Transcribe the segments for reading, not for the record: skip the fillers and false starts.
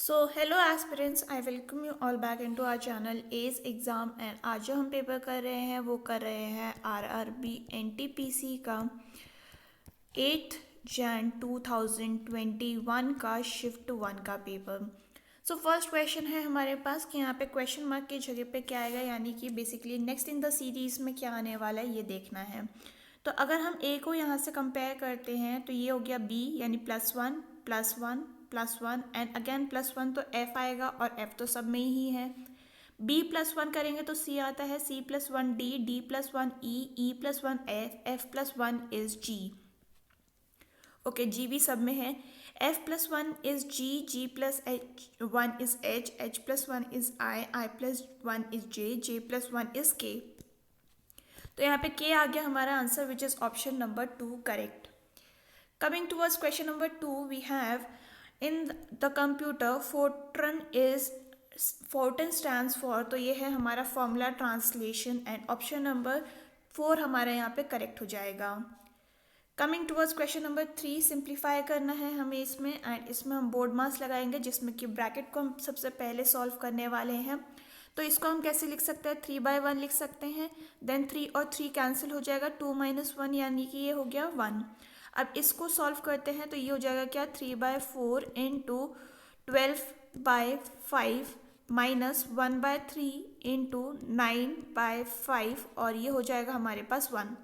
So hello aspirants, I welcome you all back into our channel Edge Exam. And आज जो हम paper कर रहे हैं वो कर रहे हैं आरआरबी एनटीपीसी का 8 जैन 2021 का शिफ्ट 1 का पेपर। सो फर्स्ट क्वेश्चन है हमारे पास कि यहाँ पे क्वेश्चन मार्क की जगह पे क्या आएगा, यानी कि basically next in the series में क्या आने वाला है ये देखना है। तो अगर हम ए को यहाँ से कंपेयर करते हैं तो ये हो गया बी, यानी +1 +1 +1 एंड अगेन +1, तो एफ आएगा और एफ तो सब में ही है। बी +1 करेंगे तो सी आता है, C+1 D, D+1 E+1 F+1 is G. Okay, G भी सब में है। F+1 is G, G+1 is H+1 is I+1 is J+1 is K। तो यहाँ पे K आ गया हमारा answer, which is option number 2 correct. Coming towards question number 2, we have in the computer Fortran stands for, तो ये है हमारा formula translation and option number 4 हमारा यहाँ पे करेक्ट हो जाएगा। Coming towards question number 3, simplify करना है हमें इसमें, एंड इसमें हम बोर्ड मास लगाएंगे जिसमें कि ब्रैकेट को हम सबसे पहले सॉल्व करने वाले हैं। तो इसको हम कैसे लिख सकते हैं, 3/1 लिख सकते हैं, देन 3 और 3 कैंसिल हो जाएगा, 2 - 1 यानी कि ये हो गया 1। अब इसको सॉल्व करते हैं तो ये हो जाएगा क्या, 3/4 इंटू 12/5 माइनस 1/3 इंटू 9/5, और ये हो जाएगा हमारे पास 1।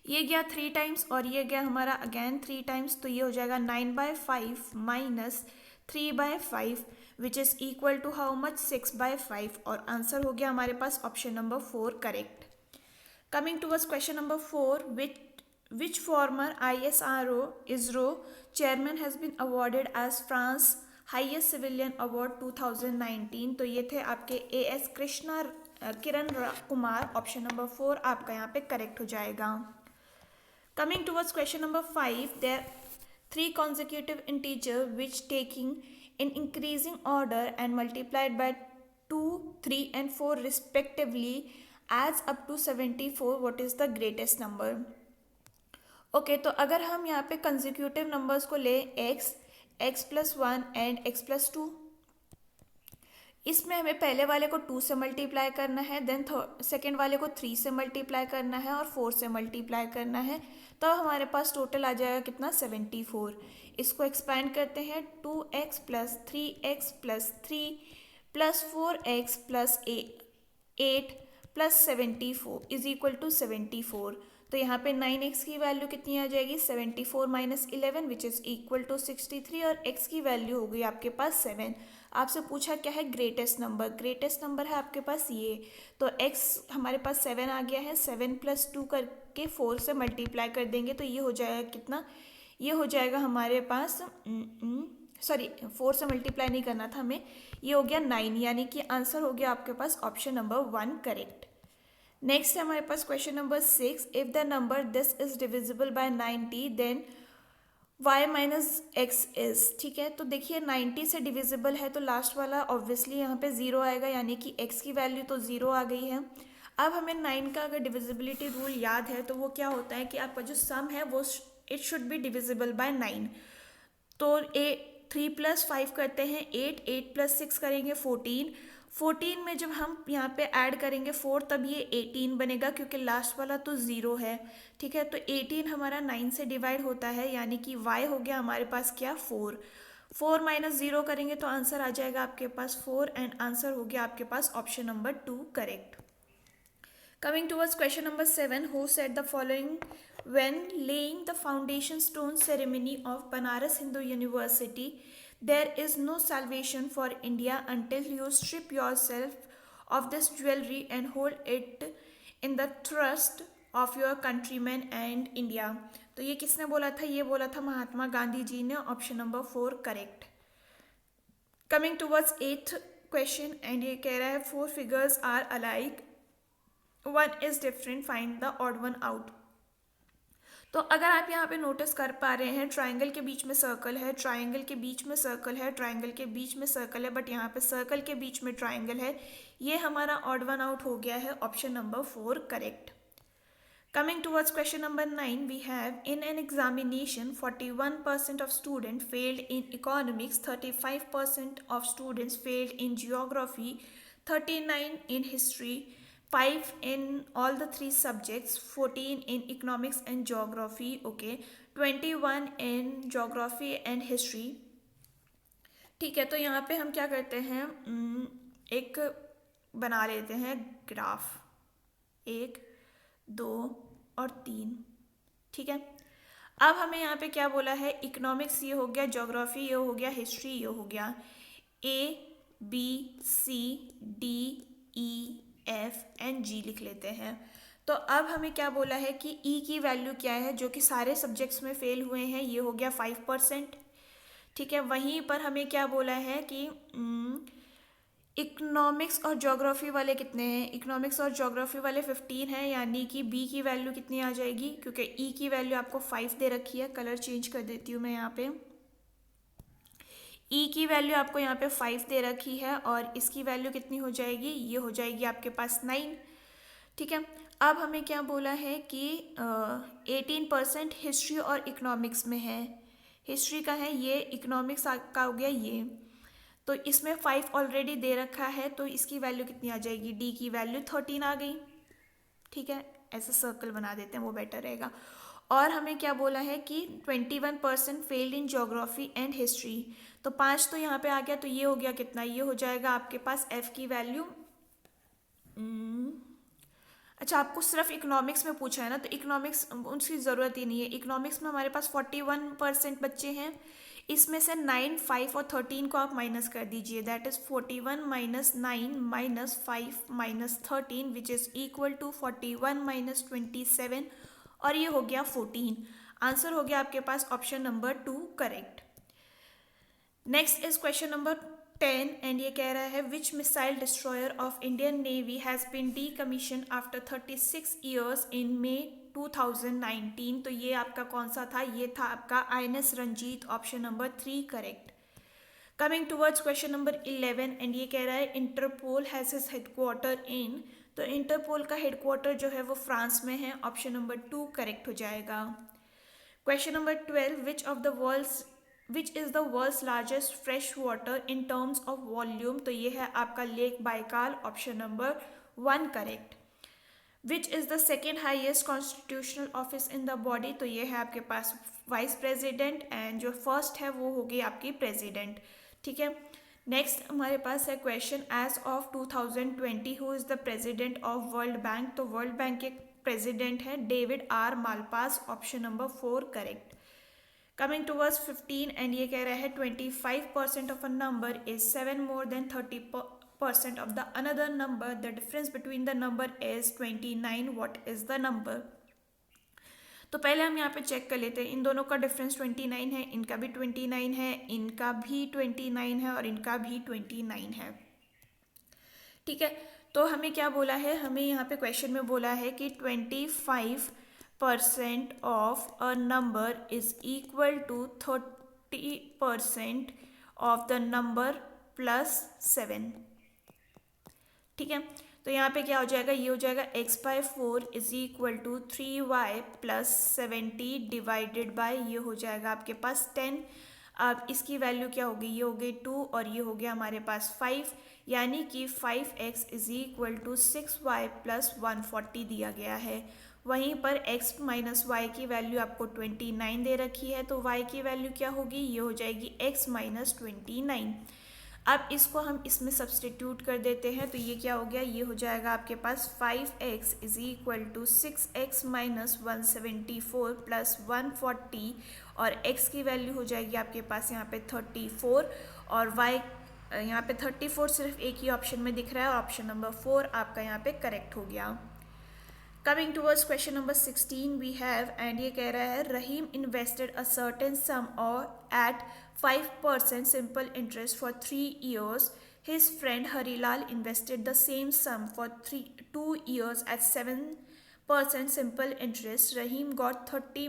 ये गया 3 टाइम्स और ये गया हमारा अगेन 3 टाइम्स, तो ये हो जाएगा 9/5 minus 3/5 which is equal to how much, 6/5, और आंसर हो गया हमारे पास option number 4 correct. Coming towards question number 4, which former ISRO ISRO chairman has been awarded as France highest civilian award 2019? तो ये थे आपके AS Kiran Kumar, option number 4 आपका यहाँ पे करेक्ट हो जाएगा। Coming towards question number 5, there are 3 consecutive integer which taking in increasing order and multiplied by 2, 3 and 4 respectively adds up to 74. What is the greatest number? Okay, तो अगर हम यहाँ पे कंजिक्यूटिव नंबर्स को ले x+1 एंड x+2, इसमें हमें पहले वाले को 2 से मल्टीप्लाई करना है, देन सेकेंड वाले को 3 से मल्टीप्लाई करना है और 4 से मल्टीप्लाई करना है, तो हमारे पास टोटल आ जाएगा कितना, 74। इसको एक्सपैंड करते हैं, 2x + 3x + 3 + 4x + 8 + 74 is equal to 74। तो यहाँ पे 9x की वैल्यू कितनी आ जाएगी, 74 - 11 विच इज़ इक्वल टू 63, और x की वैल्यू हो गई आपके पास 7। आपसे पूछा क्या है, ग्रेटेस्ट नंबर। ग्रेटेस्ट नंबर है आपके पास ये, तो x हमारे पास 7 आ गया है, 7 + 2 करके 4 से मल्टीप्लाई कर देंगे तो ये हो जाएगा कितना, ये हो जाएगा हमारे पास सॉरी 4 से मल्टीप्लाई नहीं करना था हमें, ये हो गया 9, यानी कि आंसर हो गया आपके पास ऑप्शन नंबर 1 करेक्ट। नेक्स्ट है हमारे पास question number 6, if the number this is divisible by 90 then y - x is, ठीक है। तो देखिए 90 से डिविजिबल है तो लास्ट वाला ऑब्वियसली यहाँ पे 0 आएगा, यानी कि x की वैल्यू तो 0 आ गई है। अब हमें 9 का अगर डिविजिबिलिटी रूल याद है तो वो क्या होता है कि आपका जो सम है वो it should be divisible by 9। तो 3 + 5 करते हैं 8, 8 + 6 करेंगे 14, 14 में जब हम यहाँ पे ऐड करेंगे 4 तब ये 18 बनेगा, क्योंकि लास्ट वाला तो 0 है, ठीक है। तो 18 हमारा 9 से डिवाइड होता है, यानी कि y हो गया हमारे पास क्या, 4। 4 - 0 करेंगे तो आंसर आ जाएगा आपके पास 4, एंड आंसर हो गया आपके पास option number 2 correct. Coming towards question number 7, who said the following when laying the foundation stone ceremony of Banaras Hindu University? There is no salvation for India until you strip yourself of this jewelry and hold it in the trust of your countrymen and India. तो ये किसने बोला था, ये बोला था महात्मा गांधी जी ने, option number 4 correct. Coming towards 8th question, and ये कह रहा है 4 figures are alike, one is different, find the odd one out. तो अगर आप यहाँ पे नोटिस कर पा रहे हैं, ट्राइंगल के बीच में सर्कल है, ट्राइंगल के बीच में सर्कल है, ट्राइंगल के बीच में सर्कल है, बट यहाँ पे सर्कल के बीच में ट्राइंगल है, ये हमारा ऑड वन आउट हो गया है, option number 4 correct. Coming towards question number 9, we have in an examination 41% of students failed in economics, 35% of students failed in geography, 39 in history, 5 in all the three subjects, 14 in economics and geography, okay, 21 in geography and history. ठीक है, तो यहाँ पे हम क्या करते हैं, एक बना लेते हैं ग्राफ, 1 2 और 3, ठीक है। अब हमें यहाँ पे क्या बोला है, इकोनॉमिक्स ये हो गया, ज्योग्राफी ये हो गया, हिस्ट्री ये हो गया, ABCDEFG लिख लेते हैं। तो अब हमें क्या बोला है कि ई की वैल्यू क्या है, जो कि सारे सब्जेक्ट्स में फेल हुए हैं, ये हो गया 5%, ठीक है। वहीं पर हमें क्या बोला है कि इकोनॉमिक्स और ज्योग्राफी वाले कितने हैं, इकोनॉमिक्स और ज्योग्राफी वाले 15 हैं, यानी कि बी की वैल्यू कितनी आ जाएगी, क्योंकि ई की वैल्यू आपको 5 दे रखी है। कलर चेंज कर देती हूँ मैं यहाँ पे, ई की वैल्यू आपको यहाँ पे 5 दे रखी है और इसकी वैल्यू कितनी हो जाएगी, ये हो जाएगी आपके पास 9, ठीक है। अब हमें क्या बोला है कि 18% हिस्ट्री और इकोनॉमिक्स में है, हिस्ट्री का है ये, इकोनॉमिक्स का हो गया ये, तो इसमें 5 ऑलरेडी दे रखा है, तो इसकी वैल्यू कितनी आ जाएगी, डी की वैल्यू 13 आ गई, ठीक है। ऐसा सर्कल बना देते हैं, वो बेटर रहेगा। और हमें क्या बोला है कि 21% failed in geography and history, तो 5 तो यहाँ पे आ गया, तो ये हो गया कितना, ये हो जाएगा आपके पास एफ की वैल्यू, अच्छा आपको सिर्फ इकोनॉमिक्स में पूछा है ना, तो इकोनॉमिक्स उसकी ज़रूरत ही नहीं है। इकोनॉमिक्स में हमारे पास 41% बच्चे हैं, इसमें से 9, 5 और 13 को आप माइनस कर दीजिए, that is 41 minus 9 minus 5 minus 13 which is equal to 41 minus 27, और ये हो गया 14। आंसर हो गया आपके पास option number 2 correct. Next is question number 10 and ये कह रहा है which missile destroyer of Indian navy has been decommission after 36 years in May 2019, तो ये आपका कौन सा था, ये था आपका INS Ranjit, option number 3 correct. Coming towards question number 11 and ये कह रहा है Interpol has his headquarter in, तो इंटरपोल का हेडक्वार्टर जो है वो फ्रांस में है, ऑप्शन नंबर 2 करेक्ट हो जाएगा। Question number 12 which is the world's largest fresh water in terms of volume, तो ये है आपका Lake Baikal, option number 1 correct. Which is the second highest constitutional office in the body, तो ये है आपके पास वाइस प्रेसिडेंट, एंड जो फर्स्ट है वो होगी आपकी प्रेसिडेंट, ठीक है। नेक्स्ट हमारे पास है question as of 2020 who is the president of World Bank, तो वर्ल्ड बैंक के प्रेसिडेंट है David R Malpass, option number 4 correct. Coming towards 15 and ये कह रहा है 25% of a number is 7 more than 30% of the another number, the difference between the number is 29, what is the number। तो पहले हम यहाँ पे चेक कर लेते हैं, इन दोनों का डिफरेंस 29 है, इनका भी 29 है, इनका भी 29 है और इनका भी 29 है, ठीक है। तो हमें क्या बोला है, हमें यहाँ पे क्वेश्चन में बोला है कि 25% of a number is equal to 30% of the number plus 7, ठीक है। तो यहाँ पे क्या हो जाएगा, ये हो जाएगा x/4 is equal to 3y plus 70 divided by, ये हो जाएगा आपके पास 10। अब इसकी वैल्यू क्या होगी, ये हो गई 2 और ये हो गया हमारे पास 5, यानी कि 5x is equal to 6y plus 140 दिया गया है। वहीं पर x माइनस वाई की वैल्यू आपको 29 दे रखी है, तो y की वैल्यू क्या होगी, ये हो जाएगी x माइनस 29। अब इसको हम इसमें सब्सटीट्यूट कर देते हैं, तो ये क्या हो गया, ये हो जाएगा आपके पास 5x is equal to 6x minus 174 plus 140, और x की वैल्यू हो जाएगी आपके पास यहाँ पे 34, और y यहाँ पे 34 सिर्फ एक ही ऑप्शन में दिख रहा है, और ऑप्शन नंबर 4 आपका यहाँ पे करेक्ट हो गया। Coming towards question number 16 we have and ये कह रहा है रहीम इन्वेस्टेड अ सर्टेन सम और eight 5% simple interest for 3 years. His friend Harilal invested the same sum for 2 years at 7% simple interest. Rahim got 30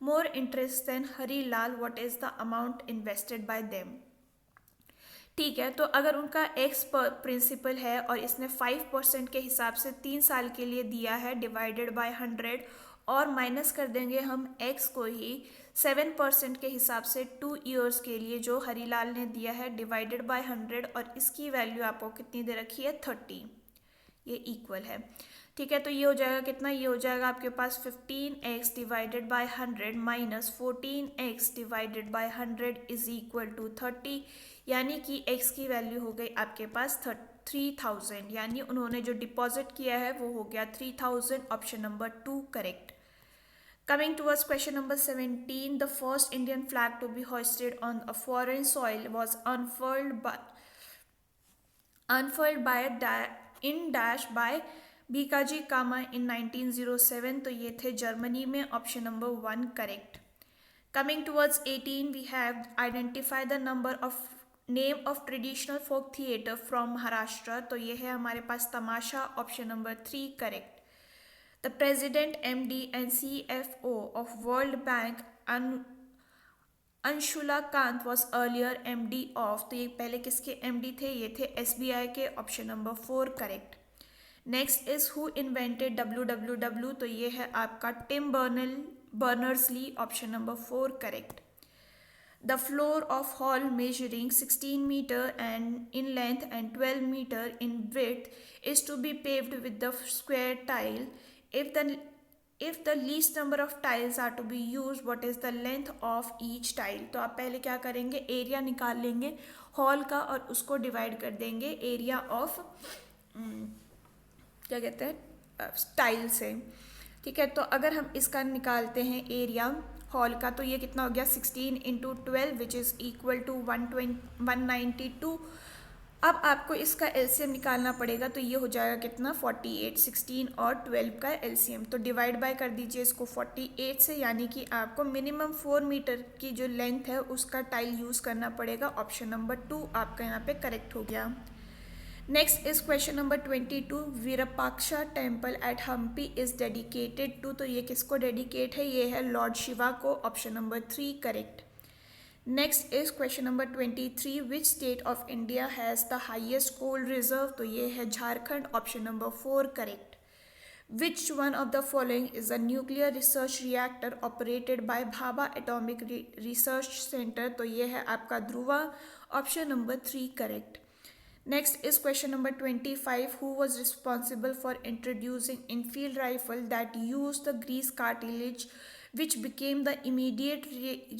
more interest than Harilal. What is the amount invested by them? ठीक है, तो अगर उनका ex principal है और इसने 5% के हिसाब से 3 साल के लिए दिया है डिवाइडेड बाय 100, और माइनस कर देंगे हम एक्स को ही 7% के हिसाब से 2 ईयर्स के लिए जो हरीलाल ने दिया है डिवाइडेड बाय 100, और इसकी वैल्यू आपको कितनी दे रखी है 30, ये इक्वल है। ठीक है, तो ये हो जाएगा कितना, ये हो जाएगा आपके पास 15x divided by 100 minus 14x divided by 100 is equal to 30, यानी कि x की वैल्यू हो गई आपके पास 3000, यानी उन्होंने जो डिपॉजिट किया है वो हो गया 3000, option number 2 correct. Coming towards question number 17, the first Indian flag to be hoisted on a foreign soil was unfurled by Bikaji Kama in 1907, तो ये थे जर्मनी में, option number 1 correct. Coming towards 18, we have identify the name of traditional folk theatre from Maharashtra, तो ये है हमारे पास तमाशा, option number 3 correct. The president, MD and CFO of World Bank, Anshula Kant was earlier MD of, तो ये पहले किसके MD थे, ये थे SBI के, option number 4 correct. Next is who invented WWW, तो ये है आपका Tim Berners-Lee, option number 4 correct. The floor of hall measuring 16 meter and in length and 12 meter in width is to be paved with the square tile. If the least number of tiles are to be used, what is the length of each tile? तो आप पहले क्या करेंगे, area निकाल लेंगे hall का और उसको डिवाइड कर देंगे एरिया ऑफ क्या कहते हैं टाइल से। ठीक है, तो अगर हम इसका निकालते हैं एरिया हॉल का, तो ये कितना हो गया 16 into 12 which is equal to 192। अब आपको इसका एलसीएम निकालना पड़ेगा, तो ये हो जाएगा कितना 48, 16 और 12 का एलसीएम, तो डिवाइड बाय कर दीजिए इसको 48 से, यानी कि आपको मिनिमम 4 मीटर की जो लेंथ है उसका टाइल यूज़ करना पड़ेगा, ऑप्शन नंबर 2 आपका यहाँ पे करेक्ट हो गया। Next is question number 22, Virupaksha temple at Hampi is dedicated to, तो ये किसको डेडिकेट है, ये है लॉर्ड शिवा को, option number 3 correct. Next is question number 23, which state of India has the highest coal reserve, तो ये है Jharkhand, option number 4 correct. Which one of the following is a nuclear research reactor operated by Bhabha atomic research centre, तो ये है आपका Dhruva, option number 3 correct. Next is question number 25. Who was responsible for introducing Enfield rifle that used the grease cartridge, which became the immediate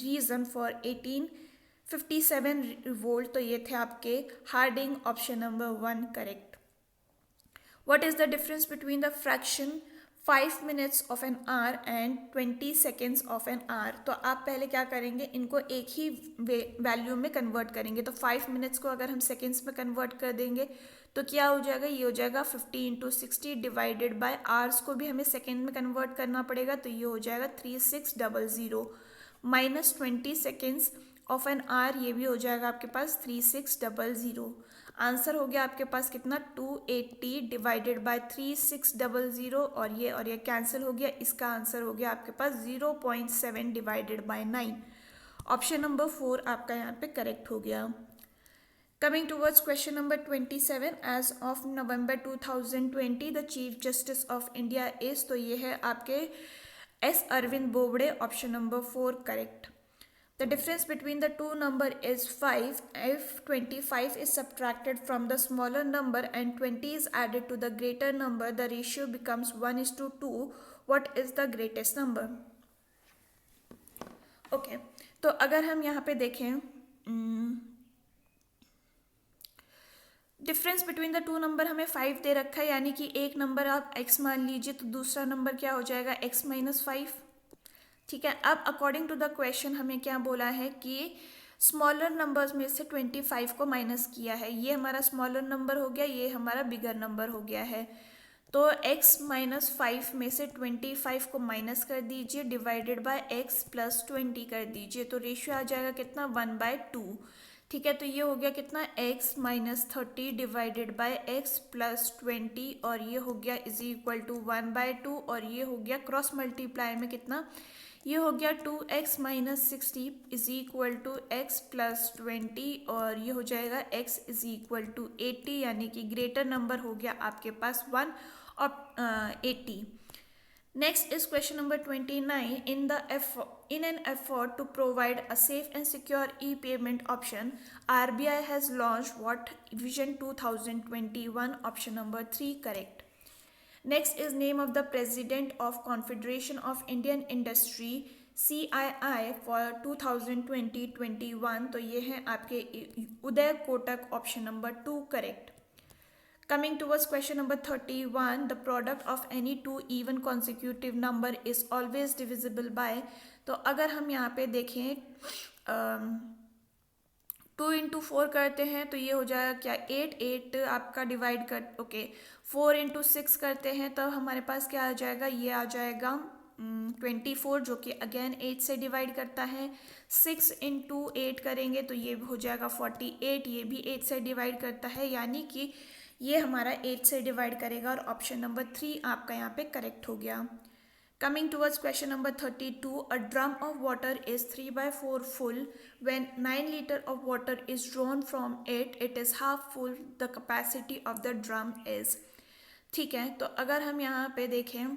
reason for 1857 revolt? तो ये थे आपके Harding, option number 1 correct. What is the difference between the fraction 5 minutes of an hour and 20 seconds of an hour? तो आप पहले क्या करेंगे, इनको एक ही वैल्यू में कन्वर्ट करेंगे, तो 5 मिनट्स को अगर हम सेकेंड्स में कन्वर्ट कर देंगे तो क्या हो जाएगा, ये हो जाएगा 50 इंटू 60 डिवाइडेड बाय आवर्स को भी हमें सेकेंड में कन्वर्ट करना पड़ेगा, तो ये हो जाएगा 3600 minus 20 seconds of an hour, ये भी हो जाएगा आपके पास 3600। आंसर हो गया आपके पास कितना 280 डिवाइडेड बाय 3600, और ये कैंसिल हो गया, इसका आंसर हो गया आपके पास 0.7 डिवाइडेड बाय 9, ऑप्शन नंबर 4 आपका यहाँ पे करेक्ट हो गया। Coming towards question number 27, as of November 2020 the chief justice of India is, तो ये है आपके S Arvind Bobde, option number 4 correct. The difference between the two number is 5. If 25 is subtracted from the smaller number and 20 is added to the greater number, the ratio becomes 1:2. What is the greatest number? Okay, तो अगर हम यहाँ पे देखें difference between the two number हमें 5 दे रखा है, यानी कि एक नंबर आप x मान लीजिए, तो दूसरा नंबर क्या हो जाएगा x माइनस 5। ठीक है, अब अकॉर्डिंग टू द क्वेश्चन हमें क्या बोला है कि स्मॉलर नंबर्स में से 25 को माइनस किया है, ये हमारा स्मॉलर नंबर हो गया, ये हमारा बिगर नंबर हो गया है, तो x माइनस 5 में से 25 को माइनस कर दीजिए डिवाइडेड बाय x प्लस 20 कर दीजिए, तो रेशियो आ जाएगा कितना 1/2। ठीक है, तो ये हो गया कितना x minus 30 divided by x plus 20, और ये हो गया इज इक्वल टू 1/2, और ये हो गया क्रॉस मल्टीप्लाई में कितना, ये हो गया 2x minus 60 is equal to x plus 20 और ये हो जाएगा x इज इक्वल टू 80 यानी कि ग्रेटर नंबर हो गया आपके पास 1 और 80. Next is question number 29. In an effort to provide a safe and secure e-payment option, RBI has launched what Vision 2021? Option number 3 correct. Next is name of the President of Confederation of Indian Industry CII for 2020-21. तो ये हैं आपके Uday Kotak. Option number 2 correct. Coming towards question number 31, the product of any two even consecutive number is always divisible by. तो अगर हम यहाँ पे देखें 2 इंटू 4 करते हैं तो ये हो जाएगा क्या 8 आपका डिवाइड कर ओके 4 इंटू 6 करते हैं तो हमारे पास क्या आ जाएगा, ये आ जाएगा 24 जो कि अगेन 8 से डिवाइड करता है. 6 इंटू 8 करेंगे तो ये हो जाएगा 48, ये भी 8 से डिवाइड करता है यानी कि ये हमारा 8 से डिवाइड करेगा और ऑप्शन नंबर 3 आपका यहाँ पे करेक्ट हो गया. Coming towards question number 32, a drum of water is 3/4 full when 9 litre of water is drawn from it is half full, the capacity of the drum is. ठीक है, तो अगर हम यहाँ पे देखें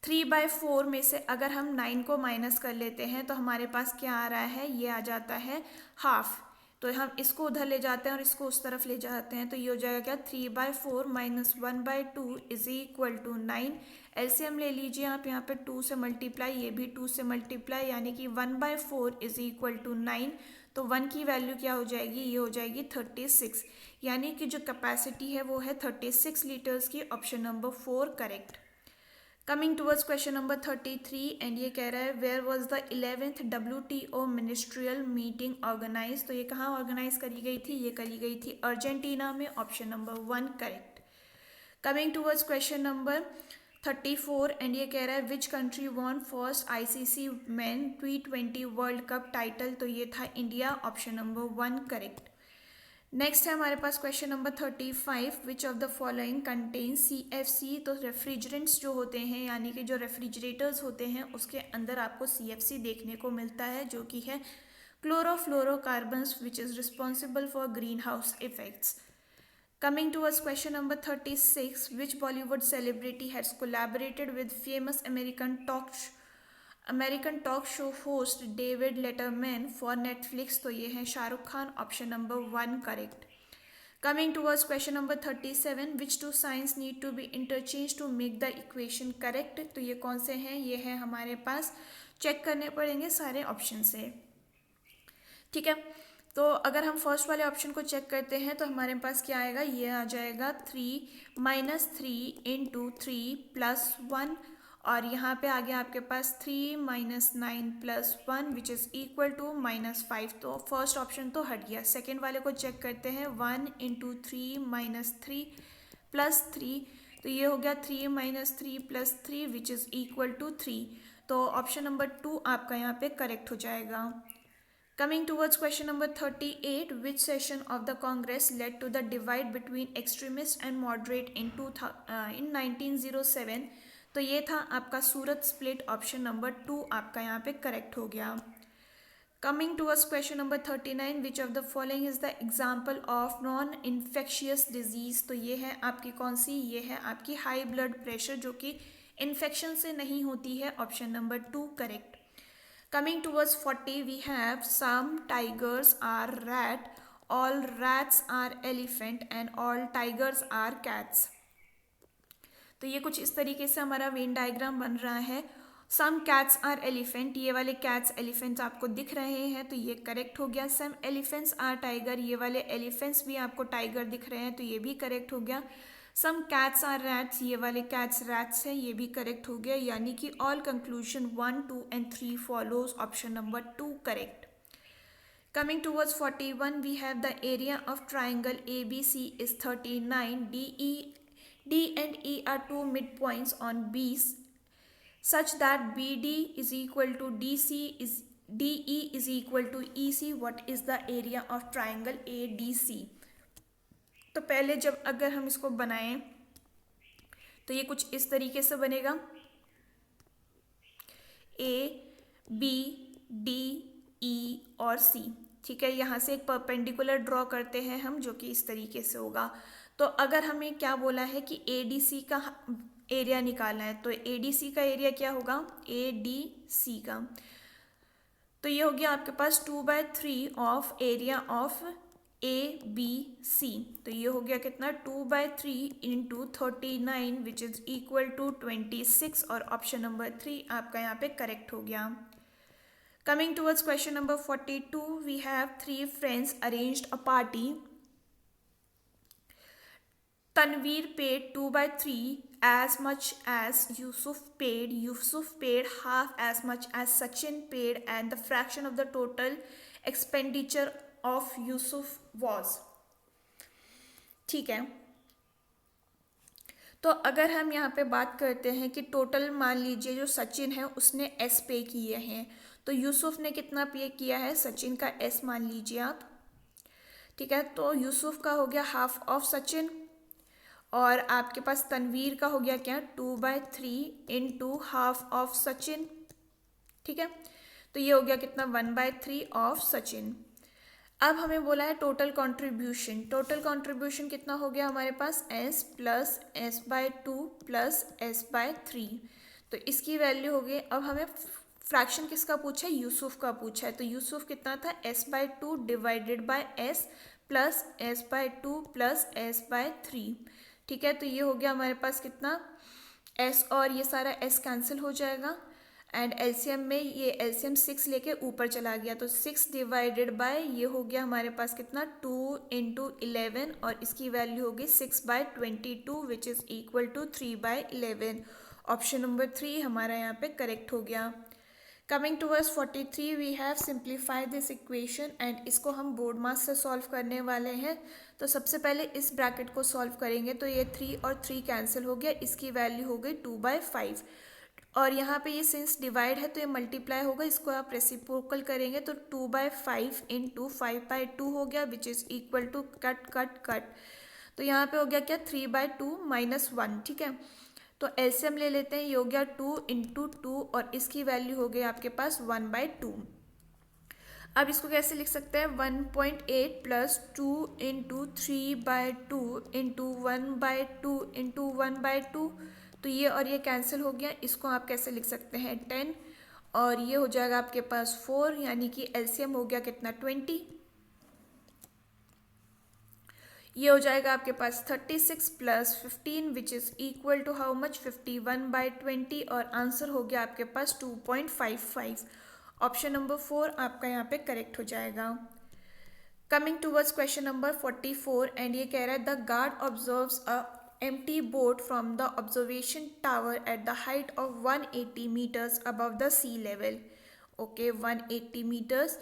3/4 में से अगर हम 9 को माइनस कर लेते हैं तो हमारे पास क्या आ रहा है, ये आ जाता है हाफ. तो हम इसको उधर ले जाते हैं और इसको उस तरफ ले जाते हैं तो ये हो जाएगा क्या 3/4 minus 1/2 is equal to 9. LCM ले लीजिए आप यहाँ पे 2 से मल्टीप्लाई, ये भी 2 से मल्टीप्लाई यानी कि 1/4 इज इक्वल टू 9. तो 1 की वैल्यू क्या हो जाएगी, ये हो जाएगी 36 यानी कि जो कैपेसिटी है वो है 36 लीटर्स की. Option number 4 correct. Coming towards question number 33 and ये कह रहा है where was the 11th WTO ministerial meeting organise. तो ये कहाँ ऑर्गेनाइज करी गई थी, ये करी गई थी अर्जेंटीना में. Option number 1 correct. Coming towards question number 34 and ये कह रहा है which country won first ICC men T20 world cup title. तो ये था India. Option number 1 correct. Next है हमारे पास question number 35, which of the following contain CFC. तो रेफ्रिजरेंट्स जो होते हैं यानी कि जो रेफ्रिजरेटर्स होते हैं उसके अंदर आपको CFC देखने को मिलता है जो कि है chlorofluorocarbons which is responsible for green house effects. Coming towards question number 36, which Bollywood celebrity has collaborated with famous American talk show host David Letterman for Netflix. तो ये है Shahrukh Khan. Option number 1 correct. Coming towards question number 37, which two signs need to be interchange to make the equation correct. तो ये कौन से हैं, ये है हमारे पास, चेक करने पड़ेंगे सारे ऑप्शन से. ठीक है, तो अगर हम फर्स्ट वाले ऑप्शन को चेक करते हैं तो हमारे पास क्या आएगा, ये आ जाएगा 3 - 3 इंटू 3 प्लस 1 और यहाँ पे आ गया आपके पास 3 - 9 plus 1 which is equal to -5. तो फर्स्ट ऑप्शन तो हट गया. सेकेंड वाले को चेक करते हैं 1 इंटू 3 - 3 प्लस 3. तो ये हो गया 3 - 3 plus 3 which is equal to 3. तो ऑप्शन नंबर 2 आपका यहाँ पे करेक्ट हो जाएगा. Coming towards question number 38, which session of the Congress led to the divide between extremist and moderate in 1907. तो ये था आपका सूरत स्प्लिट. ऑप्शन नंबर 2 आपका यहाँ पे करेक्ट हो गया. Coming towards question number 39, which of the following is the example of non infectious disease. तो ये है आपकी कौन सी, ये है आपकी हाई ब्लड प्रेशर जो कि इन्फेक्शन से नहीं होती है. Option number 2 correct. Coming towards 40, we have some tigers are rat, all rats are elephant and all tigers are cats. तो ये कुछ इस तरीके से हमारा वेन डायग्राम बन रहा है. सम कैट्स आर एलिफेंट, ये वाले कैट्स एलिफेंट्स आपको दिख रहे हैं तो ये करेक्ट हो गया. सम एलिफेंट्स आर टाइगर, ये वाले एलिफेंट्स भी आपको टाइगर दिख रहे हैं तो ये भी करेक्ट हो गया. सम कैट्स आर रैट्स, ये वाले कैट्स रैट्स हैं, ये भी करेक्ट हो गया. यानी कि all conclusion 1, 2 and 3 follows. Option number 2 correct. Coming towards 41, we have the area of triangle ABC is 39. D and E are two midpoints on B such that BD is equal to DE is equal to EC. What is the area of triangle ADC? तो पहले जब अगर हम इसको बनाएं तो ये कुछ इस तरीके से बनेगा. ए, बी, डी, ई और सी। ठीक है, यहाँ से एक परपेंडिकुलर ड्रॉ करते हैं हम, जो कि इस तरीके से होगा। तो अगर हमें क्या बोला है कि ए डी सी का एरिया निकालना है, तो ए डी सी का एरिया क्या होगा, ए डी सी का, तो ये हो गया आपके पास 2/3 of area of A B C. तो ये हो गया कितना, 2/3 into 39 which is equal to 26, और ऑप्शन नंबर 3 आपका यहाँ पे करेक्ट हो गया। Coming towards question number 42, we have 3 friends arranged a party. Tanveer paid 2/3 as much as Yusuf paid. Yusuf paid half as much as Sachin paid, and the fraction of the total expenditure of Yusuf was. ठीक है, तो अगर हम यहाँ पे बात करते हैं कि टोटल मान लीजिए जो सचिन है उसने एस पे किए हैं, तो यूसुफ ने कितना पे किया है, सचिन का एस मान लीजिए आप। ठीक है, तो यूसुफ का हो गया हाफ ऑफ सचिन, और आपके पास तनवीर का हो गया क्या, 2/3 इंटू हाफ ऑफ सचिन। ठीक है, तो ये हो गया कितना, 1/3 ऑफ सचिन। अब हमें बोला है टोटल कंट्रीब्यूशन। टोटल कंट्रीब्यूशन कितना हो गया हमारे पास, s plus s/2 plus s/3। तो इसकी वैल्यू हो गई। अब हमें फ्रैक्शन किसका पूछा है, यूसुफ का पूछा है, तो यूसुफ कितना था, s/2 divided by s plus s/2 plus s/3। ठीक है, तो ये हो गया हमारे पास कितना, s और ये सारा s कैंसिल हो जाएगा, एंड एलसीएम में ये एलसीएम 6 लेके ऊपर चला गया, तो 6 डिवाइडेड बाय ये हो गया हमारे पास कितना, 2 इंटू 11, और इसकी वैल्यू होगी 6/22 which is equal to 3/11। Option number 3 हमारा यहाँ पे करेक्ट हो गया। Coming towards 43, we have simplified this equation, and इसको हम बोर्ड मास से सॉल्व करने वाले हैं। तो सबसे पहले इस ब्रैकेट को सॉल्व करेंगे, तो ये 3 और 3 कैंसिल हो गया, इसकी वैल्यू हो गई 2/5, और यहाँ पे ये सिंस डिवाइड है तो ये मल्टीप्लाई होगा, इसको आप रेसिप्रोकल करेंगे तो 2/5 इंटू 5/2 हो गया which is equal to cut cut cut, तो यहाँ पे हो गया क्या, 3/2 माइनस 1। ठीक है, तो एलसीएम ले लेते हैं, ये हो गया 2 इंटू 2, और इसकी वैल्यू हो गई आपके पास 1/2। अब इसको कैसे लिख सकते हैं, 1.8 प्लस 2 इंटू 3/2 इंटू 1/2 इंटू 1/2, तो ये और ये कैंसिल हो गया, इसको आप कैसे लिख सकते हैं, 10, और ये हो जाएगा आपके पास 4, यानी कि एलसीएम हो गया कितना, 20। ये हो जाएगा आपके पास 36 plus 15 which is equal to how much, 51/20, और आंसर हो गया आपके पास 2.55। ऑप्शन नंबर 4 आपका यहाँ पे करेक्ट हो जाएगा। Coming towards question number 44, and ये कह रहा है the guard observes a empty boat from the observation tower at the height of 180 meters above the sea level. Okay, 180 meters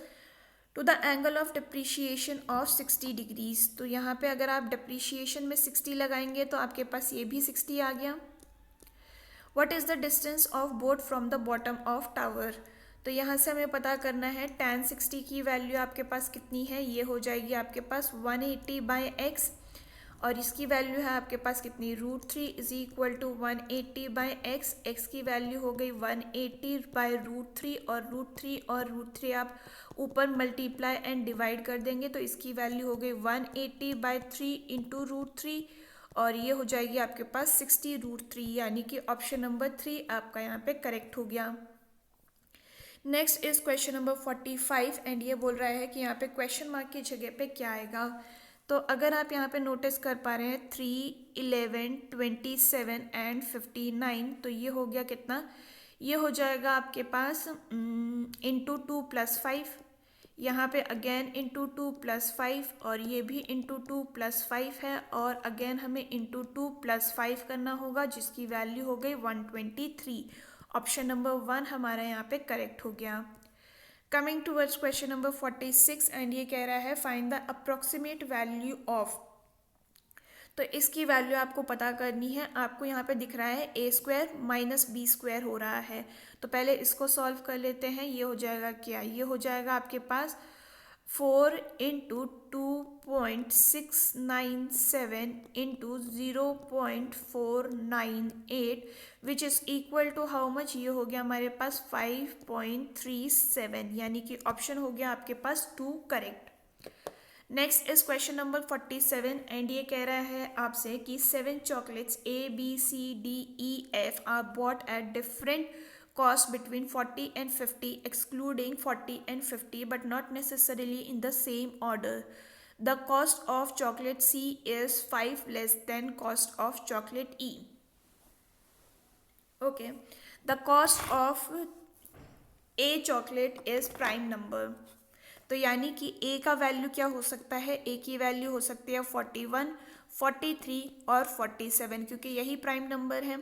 to the angle of depreciation of 60 degrees. तो यहाँ पे अगर आप depreciation में 60 लगाएंगे तो आपके पास ये भी 60 आ गया। What is the distance of boat from the bottom of tower? तो यहाँ से हमें पता करना है tan 60 की वैल्यू आपके पास कितनी है, ये हो जाएगी आपके पास 180/x, और इसकी वैल्यू है आपके पास कितनी, √3 is equal to 180/x। x की वैल्यू हो गई 180/√3, और √3 आप ऊपर मल्टीप्लाई एंड डिवाइड कर देंगे, तो इसकी वैल्यू हो गई 180/3 इंटू √3, और ये हो जाएगी आपके पास 60√3, यानी कि ऑप्शन नंबर 3 आपका यहाँ पे करेक्ट हो गया। Next is question number 45, and ये बोल रहा है कि यहाँ पे क्वेश्चन मार्क की जगह पे क्या आएगा। तो अगर आप यहाँ पे नोटिस कर पा रहे हैं 3, 11, 27 एंड 59, तो ये हो गया कितना, ये हो जाएगा आपके पास इंटू 2 + 5, यहाँ पे अगेन इंटू 2 + 5, और ये भी इंटू 2 + 5 है, और अगेन हमें इंटू 2 + 5 करना होगा, जिसकी वैल्यू हो गई 123। ऑप्शन नंबर 1 हमारा यहाँ पे करेक्ट हो गया। Coming towards question number 46, and ये कह रहा है find the approximate value of, तो इसकी वैल्यू आपको पता करनी है। आपको यहाँ पे दिख रहा है a² माइनस b² हो रहा है, तो पहले इसको सॉल्व कर लेते हैं। ये हो जाएगा क्या, ये हो जाएगा आपके पास 4 into 2.697 into 0.498 which is equal to how much, ये हो गया हमारे पास 5.37, यानी कि ऑप्शन हो गया आपके पास 2 correct. Next is question number 47 and ये कह रहा है आपसे कि 7 chocolates ABCDEF are bought at different cost between 40 and 50 excluding 40 and 50 but not necessarily in the same order. The cost of chocolate C is 5 less than cost of chocolate E. Okay, the cost of A chocolate is prime number. तो यानी कि A का value क्या हो सकता है, A की value हो सकती है 41, 43 और 47 क्योंकि यही प्राइम नंबर है।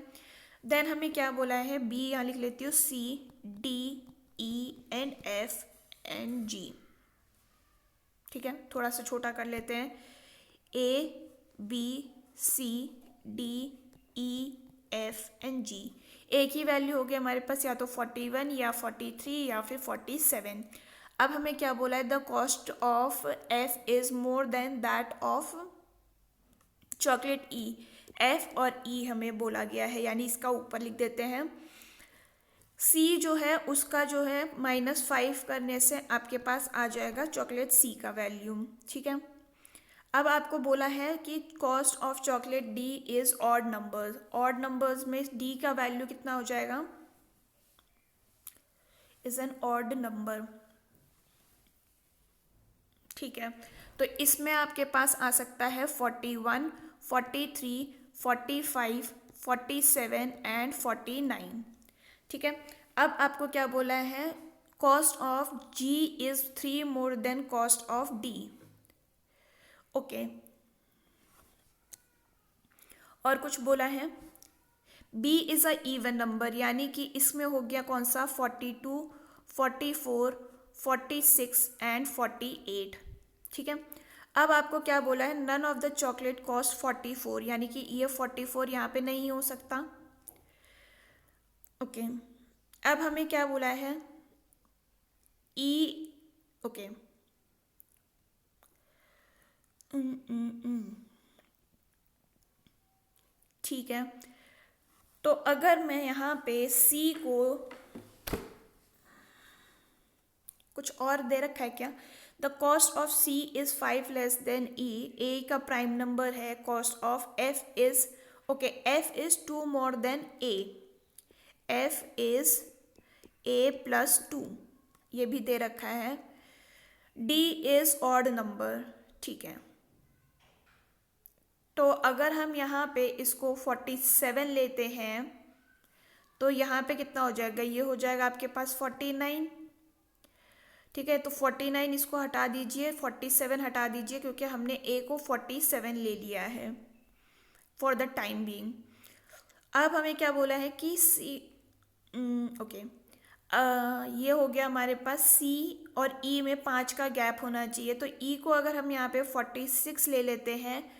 देन हमें क्या बोला है, बी यहाँ लिख लेती हूँ, C D E and F and G. ठीक है, थोड़ा सा छोटा कर लेते हैं, A B C D E F and G. A की वैल्यू होगी हमारे पास या तो 41 या 43 या फिर 47। अब हमें क्या बोला है, the cost of F is more than that of chocolate E. F और ई हमें बोला गया है, यानी इसका ऊपर लिख देते हैं। सी जो है उसका जो है -5 करने से आपके पास आ जाएगा चॉकलेट सी का वैल्यू। ठीक है, अब आपको बोला है कि cost of chocolate D is odd numbers. Odd numbers में डी का वैल्यू कितना हो जाएगा, इज एन ऑड नंबर। ठीक है, तो इसमें आपके पास आ सकता है 41, 43, 45, 47 एंड 49। ठीक है, अब आपको क्या बोला है, cost of G is 3 more than cost of D. Okay, और कुछ बोला है, B is a even number, यानी कि इसमें हो गया कौन सा 42, 44, 46 एंड 48। ठीक है, अब आपको क्या बोला है, none of the chocolate cost 44, यानी कि ये 44 यहाँ पे नहीं हो सकता। ओके, अब हमें क्या बोला है, ई, ओके ठीक है, तो अगर मैं यहाँ पे सी को कुछ और दे रखा है क्या, the cost of C is 5 less than E, A का प्राइम नंबर है, cost of F is, okay F is 2 more than A, F is A plus 2, ये भी दे रखा है, डी इज ऑड नंबर। ठीक है, तो अगर हम यहाँ पे इसको 47 लेते हैं तो यहाँ पे कितना हो जाएगा, ये हो जाएगा आपके पास 49। ठीक है, तो 49 इसको हटा दीजिए, 47 हटा दीजिए क्योंकि हमने ए को 47 ले लिया है फॉर द टाइम बीइंग। अब हमें क्या बोला है कि सी, ओके ये हो गया हमारे पास सी और ई में 5 का गैप होना चाहिए, तो ई को अगर हम यहाँ पे 46 ले लेते हैं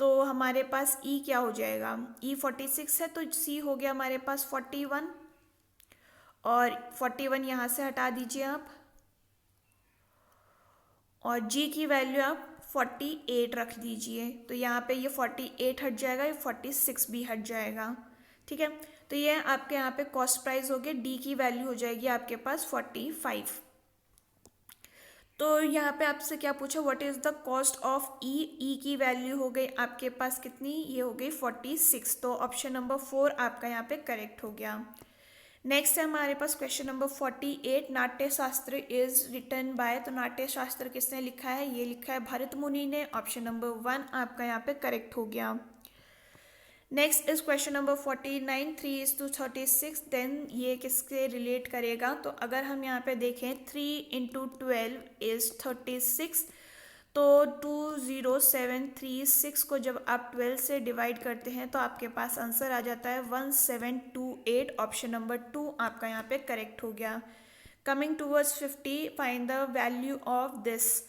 तो हमारे पास ई क्या हो जाएगा, ई 46 है तो सी हो गया हमारे पास 41, और 41 यहाँ से हटा दीजिए आप, और जी की वैल्यू आप 48 रख दीजिए, तो यहाँ पे ये 48 हट जाएगा, ये 46 भी हट जाएगा। ठीक है, तो ये आपके यहाँ पे कॉस्ट प्राइस हो गया, डी की वैल्यू हो जाएगी आपके पास 45। तो यहाँ पे आपसे क्या पूछा, what is the cost of E, E की वैल्यू हो गई आपके पास कितनी, ये हो गई 46, तो ऑप्शन नंबर 4 आपका यहाँ पे करेक्ट हो गया। नेक्स्ट है हमारे पास क्वेश्चन नंबर 48, नाट्य शास्त्र इज रिटन बाय, तो नाट्य शास्त्र किसने लिखा है, ये लिखा है भरत मुनि ने, ऑप्शन नंबर 1 आपका यहाँ पे करेक्ट हो गया। Next is question number 49, 3:36, then ये किससे रिलेट करेगा, तो अगर हम यहाँ पे देखें 3 × 12 इज 36, तो 20736 को जब आप 12 से डिवाइड करते हैं तो आपके पास आंसर आ जाता है 1728, ऑप्शन नंबर 2 आपका यहाँ पे करेक्ट हो गया। Coming towards 50, find the value of this,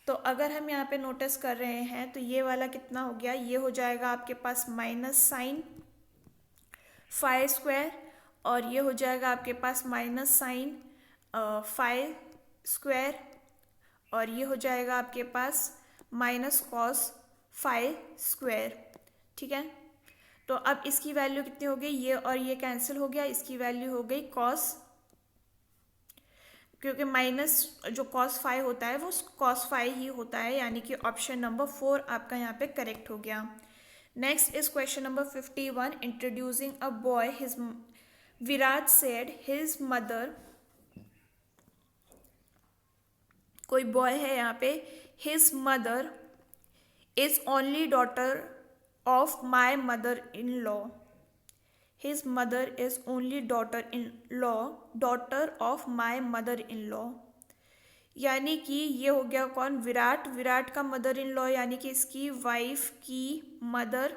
तो अगर हम यहाँ पे नोटिस कर रहे हैं तो ये वाला कितना हो गया, ये हो जाएगा आपके पास -साइन 5², और ये हो जाएगा आपके पास -साइन 5², और ये हो जाएगा आपके पास -cos⁵²। ठीक है, तो अब इसकी वैल्यू कितनी हो गई, ये और ये कैंसिल हो गया, इसकी वैल्यू हो गई cos, क्योंकि माइनस जो cos⁵ होता है वो cos⁵ ही होता है, यानी कि ऑप्शन नंबर 4 आपका यहाँ पे करेक्ट हो गया। Next is question number 51। Introducing a boy his Virat said his mother, कोई बॉय है यहाँ पे, his mother is only daughter of my mother in law, his mother is only daughter in law, daughter of my mother in law, यानी कि ये हो गया कौन, विराट, विराट का मदर इन लॉ यानी कि इसकी वाइफ की मदर,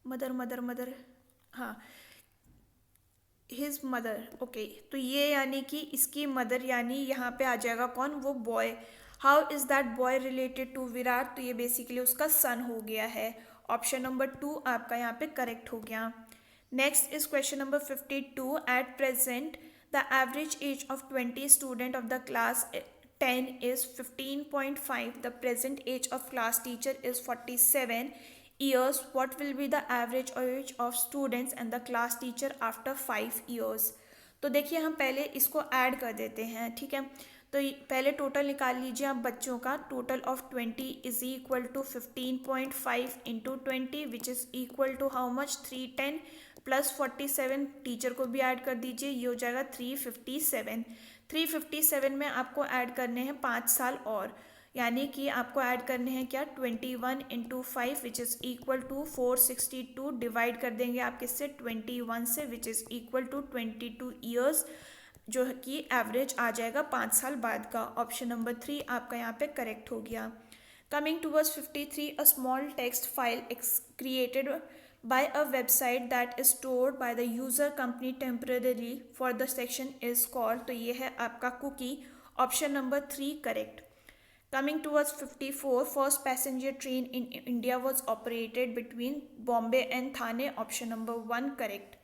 मदर मदर मदर, हाँ, हिज मदर, ओके, तो ये यानी कि इसकी मदर, यानी यहाँ पे आ जाएगा कौन, वो boy. How is that boy related to Virat, तो ये बेसिकली उसका सन हो गया है। ऑप्शन नंबर 2 आपका यहाँ पे करेक्ट हो गया। Next is question number 52। At present the average age of 20 student of the class 10 is 15.5. The present age of class teacher is 47 years. What will be the average age of students and the class teacher after 5 years? तो देखिए हम पहले इसको add कर देते हैं, ठीक है। तो पहले टोटल निकाल लीजिए आप बच्चों का। Total of 20 is equal to 15.5 into 20 which is equal to how much, 310 plus 47, teacher को भी ऐड कर दीजिए, ये हो जाएगा 357। 357 में आपको ऐड करने हैं 5 साल और, यानी कि आपको ऐड करने हैं क्या, 21 into 5 which is equal to 462, divide कर देंगे आप किससे, 21 से, which is equal to 22 years, जो कि एवरेज आ जाएगा 5 साल बाद का। ऑप्शन नंबर 3 आपका यहाँ पे करेक्ट हो गया। Coming towards 53, a small text file created by a website that is stored by the user company temporarily for the section is called, तो ये है आपका cookie. Option number 3 correct. Coming towards 54, first passenger train in India was operated between Bombay and Thane. Option number 1 correct.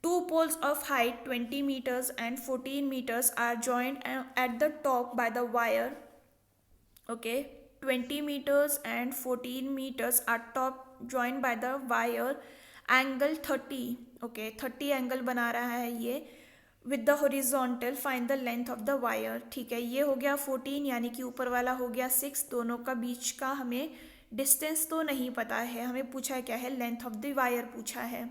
Two poles of height 20 meters and 14 meters are joined at the top by the wire. Okay, 20 meters and 14 meters are top joined by the wire. Angle 30. Okay, 30 angle बना रहा है ये with the horizontal. Find the length of the wire. ठीक है, ये हो गया 14, यानी कि ऊपर वाला हो गया 6। दोनों का बीच का हमें डिस्टेंस तो नहीं पता है, हमें पूछा क्या है, लेंथ ऑफ द वायर पूछा है।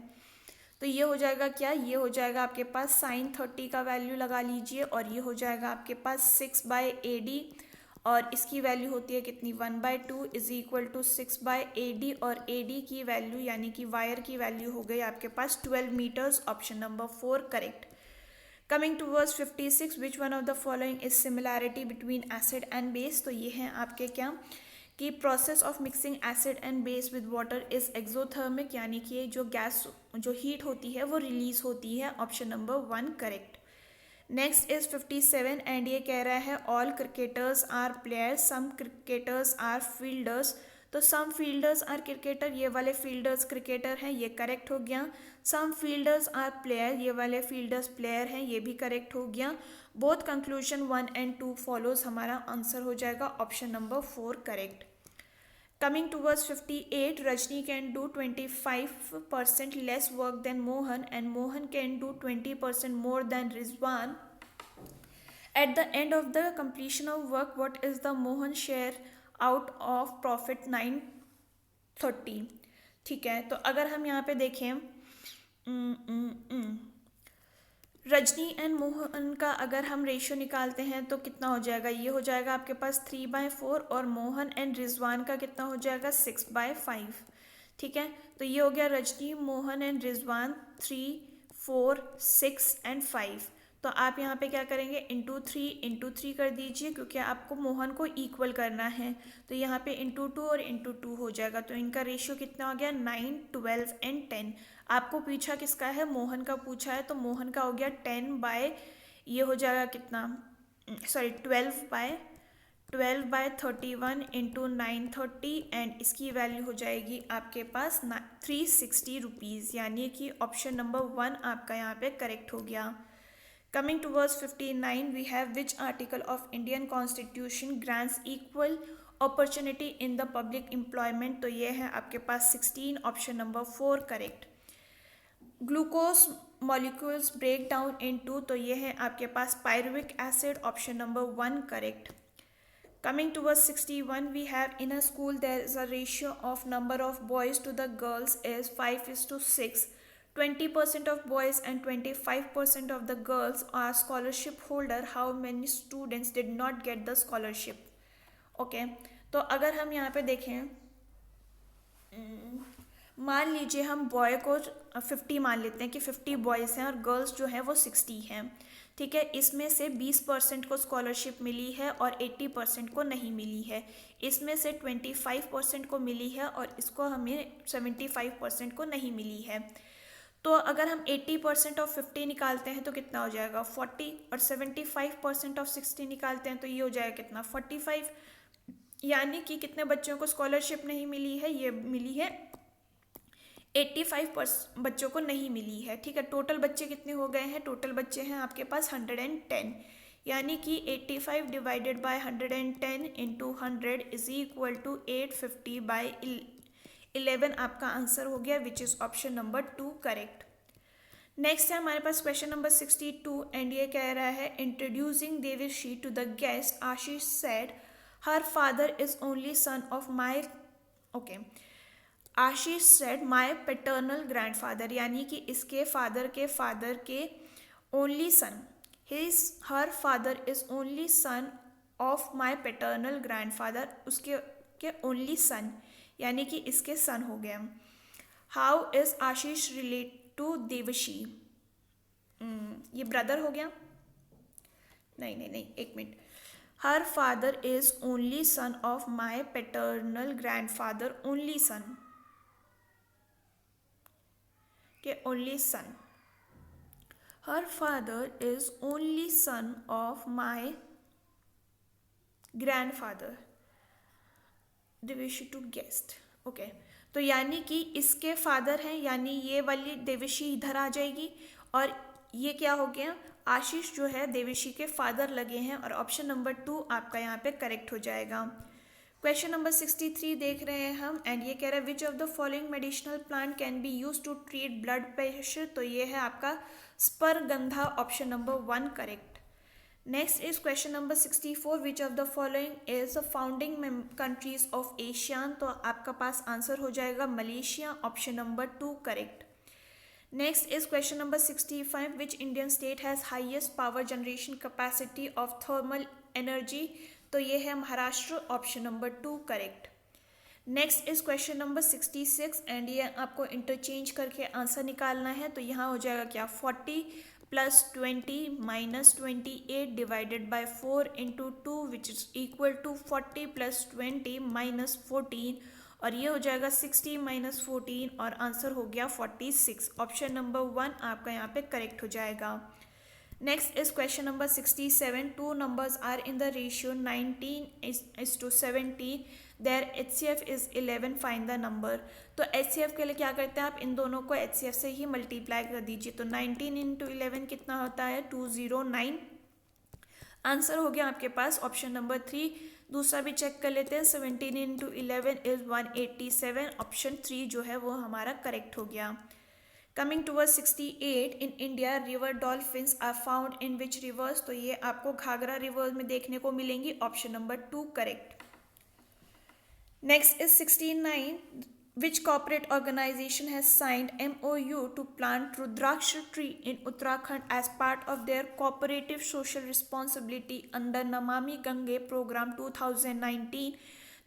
तो ये हो जाएगा क्या, ये हो जाएगा आपके पास sin 30 का वैल्यू लगा लीजिए, और ये हो जाएगा आपके पास 6/AD, और इसकी वैल्यू होती है कितनी, 1/2 इज इक्वल टू 6/AD, और AD की वैल्यू यानी कि वायर की वैल्यू हो गई आपके पास 12 metres. Option number 4 correct. Coming towards 56, which one of the following is similarity between acid and base. तो ये हैं आपके क्या, कि process of mixing acid and base with water is exothermic, यानी कि जो गैस जो हीट होती है वो रिलीज होती है। Option number 1 correct. Next is 57, and ये कह रहा है all cricketers are players, some cricketers are fielders. तो सम फील्डर्स आर क्रिकेटर, ये वाले फील्डर्स क्रिकेटर हैं, ये करेक्ट हो गया। सम फील्डर्स आर प्लेयर, ये वाले फील्डर्स प्लेयर हैं, ये भी करेक्ट हो गया। बोथ कंक्लूजन 1 and 2 फॉलोज, हमारा आंसर हो जाएगा option number 4 correct. Coming towards 58, Rajni can do 25% less work than Mohan, and Mohan can do 20% more than Rizwan. At the end of the completion of work, what is the Mohan share out of profit 930? ठीक है, तो अगर हम यहाँ पे देखें Rajni and Mohan का अगर हम रेशियो निकालते हैं तो कितना हो जाएगा, ये हो जाएगा आपके पास 3/4, और मोहन एंड रिजवान का कितना हो जाएगा 6/5। ठीक है, तो ये हो गया रजनी, मोहन एंड रिजवान 3, 4, 6 and 5। तो आप यहाँ पे क्या करेंगे, इंटू 3 कर दीजिए, क्योंकि आपको मोहन को इक्वल करना है। तो यहाँ पे इंटू 2 और इंटू 2 हो जाएगा, तो इनका रेशियो कितना हो गया 9, 12 and 10। आपको पूछा किसका है, मोहन का पूछा है, तो मोहन का हो गया 10 ये हो जाएगा कितना, सॉरी 12/31 इंटू 930, एंड इसकी वैल्यू हो जाएगी आपके पास 360 रुपीज़, यानी कि ऑप्शन नंबर 1 आपका यहाँ पे करेक्ट हो गया। Coming to verse 59, we have which article of Indian Constitution grants equal opportunity in the public employment? तो ये है आपके पास 16, option number 4 correct. Glucose molecules break down into, तो ये है आपके पास pyruvic acid, option number 1 correct. Coming to verse 61, we have in a school there is a ratio of number of boys to the girls is 5:6. 20% of boys and 25% of the girls are scholarship holder. How many students did not get the scholarship? Okay, तो अगर हम यहाँ पे देखें, मान लीजिए हम boy को 50 मान लेते हैं कि 50 बॉयज़ हैं और गर्ल्स जो हैं वो 60 हैं. ठीक है, इसमें से 20% को स्कॉलरशिप मिली है और 80% को नहीं मिली है. इसमें से 25% को मिली है और इसको हमें 75% को नहीं मिली है. तो अगर हम 80% ऑफ 50 निकालते हैं तो कितना हो जाएगा 40, और 75% ऑफ 60 निकालते हैं तो ये हो जाएगा कितना 45. यानी कि कितने बच्चों को स्कॉलरशिप नहीं मिली है, ये मिली है 85% बच्चों को नहीं मिली है. ठीक है, टोटल बच्चे कितने हो गए हैं? टोटल बच्चे हैं आपके पास 110. यानी कि 85 divided by 110 into 100 is equal to 850 by 11 आपका आंसर हो गया, which is option number 2 correct. Next है हमारे पास क्वेश्चन नंबर 62 एंड ये कह रहा है introducing Devarshi to the guest Ashish said her father is only son of my. Okay, Ashish said my paternal grandfather, यानी कि इसके फादर के only son, her father is only son of my paternal grandfather, उसके के ओनली सन यानी कि इसके सन हो गया. How is Ashish relate to Devshi? ये ब्रदर हो गया. नहीं, एक minute. Her father is only son of my paternal grandfather, only son के only son. Her father is only son of my grandfather Devshi to guest. Okay, तो यानी कि इसके फादर हैं, यानी ये वाली देवशी इधर आ जाएगी और ये क्या हो गया आशीष जो है देवशी के फादर लगे हैं और ऑप्शन नंबर 2 आपका यहाँ पे करेक्ट हो जाएगा. क्वेश्चन नंबर 63 देख रहे हैं हम एंड ये कह रहा है which of the following medicinal plant can be use to treat blood pressure? तो ये है आपका स्परगंधा, option number 1 correct. Next is question number 64 which of the following is the founding countries of ASEAN? तो आपका पास आंसर हो जाएगा Malaysia, option number 2 correct. Next is question number 65 which Indian state has highest power generation capacity of thermal energy? तो ये है Maharashtra, option number 2 correct. Next is question number 66 and ये आपको इंटरचेंज करके आंसर निकालना है. तो यहाँ हो जाएगा क्या 40 plus 20 minus 28 divided by 4 into 2 which is equal to 40 plus 20 minus 14 और ये हो जाएगा 60 माइनस 14 और आंसर हो गया 46. ऑप्शन नंबर 1 आपका यहाँ पे करेक्ट हो जाएगा. Next is question number 67. Two numbers are in the ratio 19:17. Their HCF is 11. Find the number. तो HCF के लिए क्या करते हैं आप इन दोनों को HCF से ही मल्टीप्लाई कर दीजिए. तो 19 इंटू 11 कितना होता है 209. आंसर हो गया आपके पास ऑप्शन नंबर 3. दूसरा भी चेक कर लेते हैं 17 इंटू 11 इज 187. ऑप्शन 3 जो है वो हमारा करेक्ट हो गया. Coming towards 68, in India, river dolphins are found in which rivers? तो ये आपको घाघरा रिवर में देखने को मिलेंगी, option number 2 correct. Next is 69. Which corporate organization has signed MOU to plant Rudraksh tree in Uttarakhand as part of their cooperative social responsibility under Namami Gange program 2019?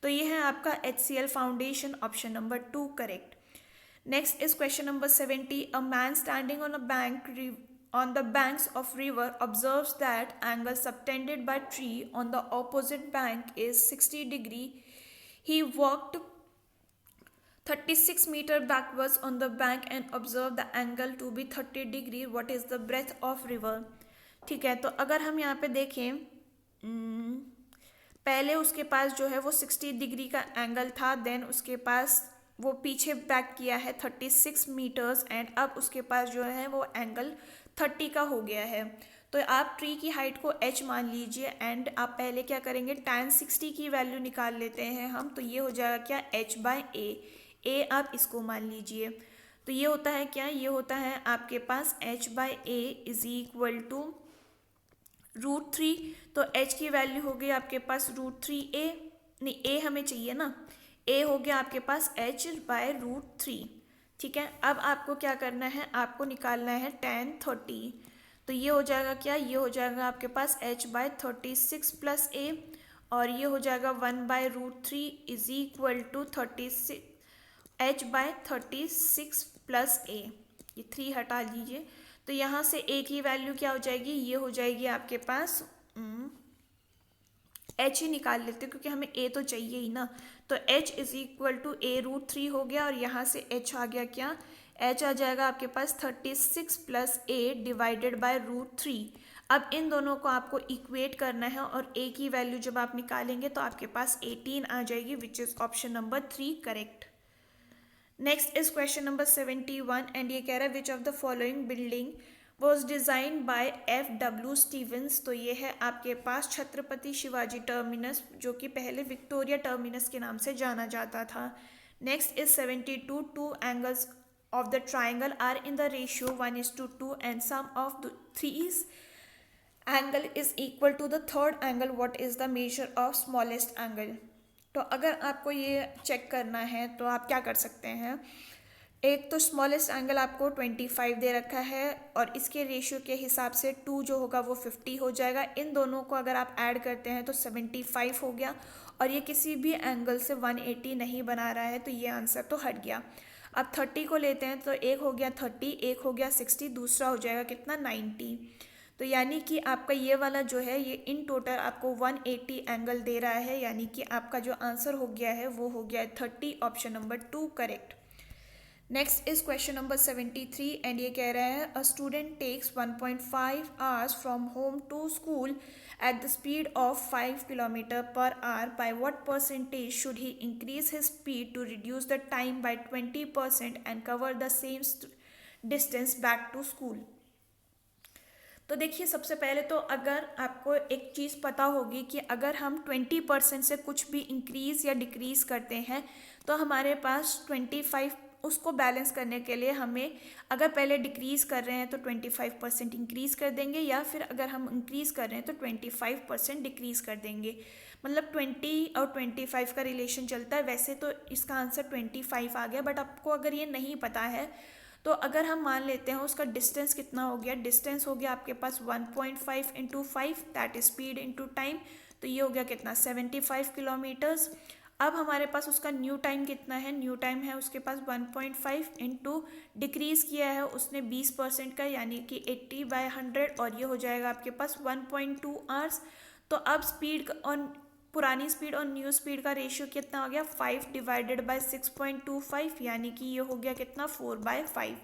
तो ये है आपका HCL Foundation, option number 2 correct. Next is question number 70. A man standing on the banks of river observes that angle subtended by tree on the opposite bank is 60 degree. He walked 36 meter backwards on the bank and observed the angle to be 30 degree. What is the breadth of river? ठीक है, तो अगर हम यहाँ पे देखें पहले उसके पास जो है वो 60 डिग्री का एंगल था, देन उसके पास वो पीछे बैक किया है 36 मीटर्स एंड अब उसके पास जो है वो एंगल 30 का हो गया है. तो आप ट्री की हाइट को h मान लीजिए एंड आप पहले क्या करेंगे, tan 60 की वैल्यू निकाल लेते हैं हम। तो ये हो जाएगा क्या, h/a आप इसको मान लीजिए। तो ये होता है क्या, ये होता है आपके पास h/a इज इक्वल टू √3। तो h की वैल्यू हो गई आपके पास √3a, नहीं a हमें चाहिए ना, a हो गया आपके पास h/√3। ठीक है, अब आपको क्या करना है, आपको निकालना है tan 30। तो ये हो जाएगा क्या, ये हो जाएगा आपके पास h/36 प्लस a, और ये हो जाएगा 1/√3 is equal to 36 h/36 plus a। ये 3 हटा लीजिए, तो यहाँ से a की वैल्यू क्या हो जाएगी, ये हो जाएगी आपके पास h ही निकाल लेते हैं क्योंकि हमें a तो चाहिए ही ना। तो h is equal to a√3 हो गया, और यहाँ से h आ गया क्या, h आ जाएगा आपके पास 36 प्लस a डिवाइडेड बाय √3। अब इन दोनों को आपको इक्वेट करना है, और a की वैल्यू जब आप निकालेंगे तो आपके पास 18 आ जाएगी, which is option number 3 correct. Next is question number 71 and ये कह रहा है which of the following building was design by F.W. Stevens. तो ये है आपके पास छत्रपति शिवाजी टर्मिनस, जो कि पहले विक्टोरिया टर्मिनस के नाम से जाना जाता था। Next is 72 two angles of the triangle are in the ratio 1:2 and sum of the three angle is equal to the third angle. What is the measure of smallest angle? तो अगर आपको ये चेक करना है तो आप क्या कर सकते हैं, एक तो स्मॉलेस्ट एंगल आपको 25 दे रखा है, और इसके रेशियो के हिसाब से 2 जो होगा वो 50 हो जाएगा। इन दोनों को अगर आप ऐड करते हैं तो 75 हो गया, और ये किसी भी एंगल से 180 नहीं बना रहा है, तो ये आंसर तो हट गया। अब 30 को लेते हैं, तो एक हो गया 30, एक हो गया 60, दूसरा हो जाएगा कितना 90। तो यानी कि आपका ये वाला जो है ये इन टोटल आपको 180 एंगल दे रहा है, यानी कि आपका जो आंसर हो गया है वो हो गया है 30, option number 2 correct. Next is question number 73 and ये कह रहा है a student takes 1.5 hours from home to school at the speed of 5 km/h. By what percentage should he increase his speed to reduce the time by 20% and cover the same distance back to school? तो देखिए, सबसे पहले तो अगर आपको एक चीज़ पता होगी कि अगर हम 20% से कुछ भी इंक्रीज़ या डिक्रीज़ करते हैं तो हमारे पास 25, उसको बैलेंस करने के लिए हमें अगर पहले डिक्रीज़ कर रहे हैं तो 25% इंक्रीज़ कर देंगे, या फिर अगर हम इंक्रीज़ कर रहे हैं तो 25% डिक्रीज़ कर देंगे। मतलब 20 और 25 का रिलेशन चलता है। वैसे तो इसका आंसर 25 आ गया, बट आपको अगर ये नहीं पता है तो अगर हम मान लेते हैं उसका डिस्टेंस कितना हो गया, डिस्टेंस हो गया आपके पास 1.5 into 5 that is speed into time. तो ये हो गया कितना 75 किलोमीटर्स। अब हमारे पास उसका न्यू टाइम कितना है, न्यू टाइम है उसके पास 1.5 इंटू डिक्रीज़ किया है उसने 20% का, यानी कि 80/100, और ये हो जाएगा आपके पास 1.2 आवर्स। तो अब स्पीड और पुरानी स्पीड और न्यू स्पीड का रेशियो कितना हो गया 5 डिवाइडेड बाय 6.25, यानी कि ये हो गया कितना 4/5।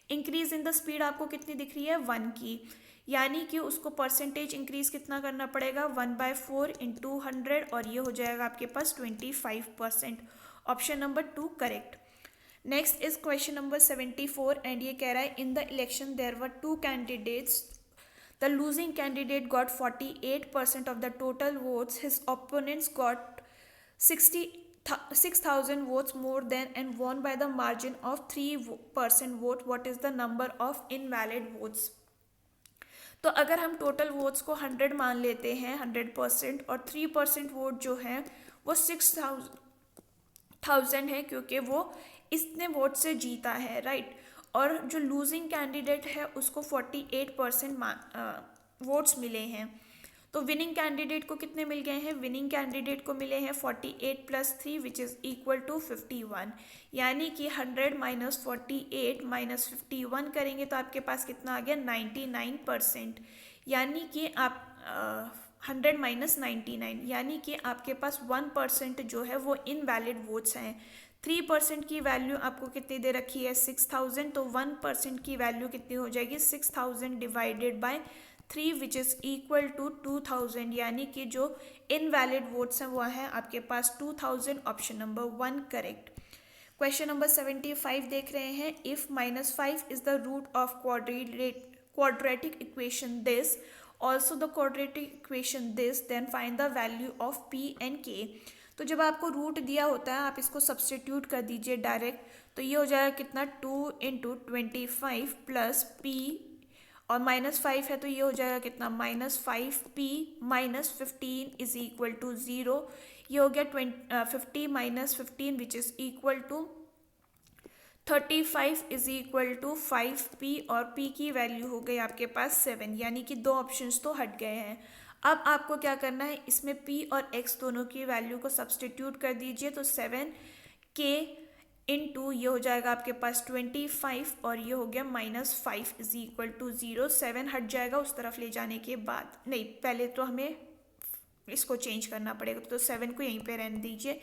इंक्रीज इन द स्पीड आपको कितनी दिख रही है 1 की, यानी कि उसको परसेंटेज इंक्रीज कितना करना पड़ेगा 1/4 इंटू 100, और ये हो जाएगा आपके पास 25%, option number 2 correct. Next is question number 74 and ये कह रहा है in the election there were 2 candidates. The losing candidate got 48% of the total votes. His opponents got 6,000 votes more than and won by the margin of 3% vote. What is the number of invalid votes? तो अगर हम total votes को 100 मान लेते हैं 100%, और 3% vote जो है वो 6,000 है, क्योंकि वो इतने वोट से जीता है, राइट। और जो लूजिंग कैंडिडेट है उसको 48% वोट्स मिले हैं। तो विनिंग कैंडिडेट को कितने मिल गए हैं, विनिंग कैंडिडेट को मिले हैं 48 + 3 विच इज़ इक्वल टू 51, यानी कि 100 - 48 - 51 करेंगे तो आपके पास कितना आ गया 99%, यानी कि आप 100 - 99, यानी कि आपके पास 1% जो है वो इनवैलिड वोट्स हैं। 3% की वैल्यू आपको कितनी दे रखी है 6,000, तो 1% की वैल्यू कितनी हो जाएगी 6,000 divided by 3 which is equal to 2,000, यानी कि जो इनवैलिड वोट्स हैं वो हैं आपके पास 2,000, option number 1 correct. Question number 75 देख रहे हैं। If -5 is the root of quadratic equation this, also the quadratic equation this, then find the value of p and k। तो जब आपको रूट दिया होता है आप इसको सब्सटीट्यूट कर दीजिए डायरेक्ट, तो ये हो जाएगा कितना 2 × 25 प्लस पी और -5 है तो ये हो जाएगा कितना -5p -15 इज इक्वल टू 0। ये हो गया 50 -15 which is equal to 35 is equal to 5p और p की वैल्यू हो गई आपके पास 7, यानी कि दो ऑप्शंस तो हट गए हैं। अब आपको क्या करना है, इसमें p और x दोनों की वैल्यू को सब्सटीट्यूट कर दीजिए, तो 7k इंटू ये हो जाएगा आपके पास 25 और ये हो गया -5 इज इक्वल टू 0। 7 हट जाएगा उस तरफ ले जाने के बाद, नहीं पहले तो हमें इसको चेंज करना पड़ेगा, तो 7 को यहीं पे रहने दीजिए।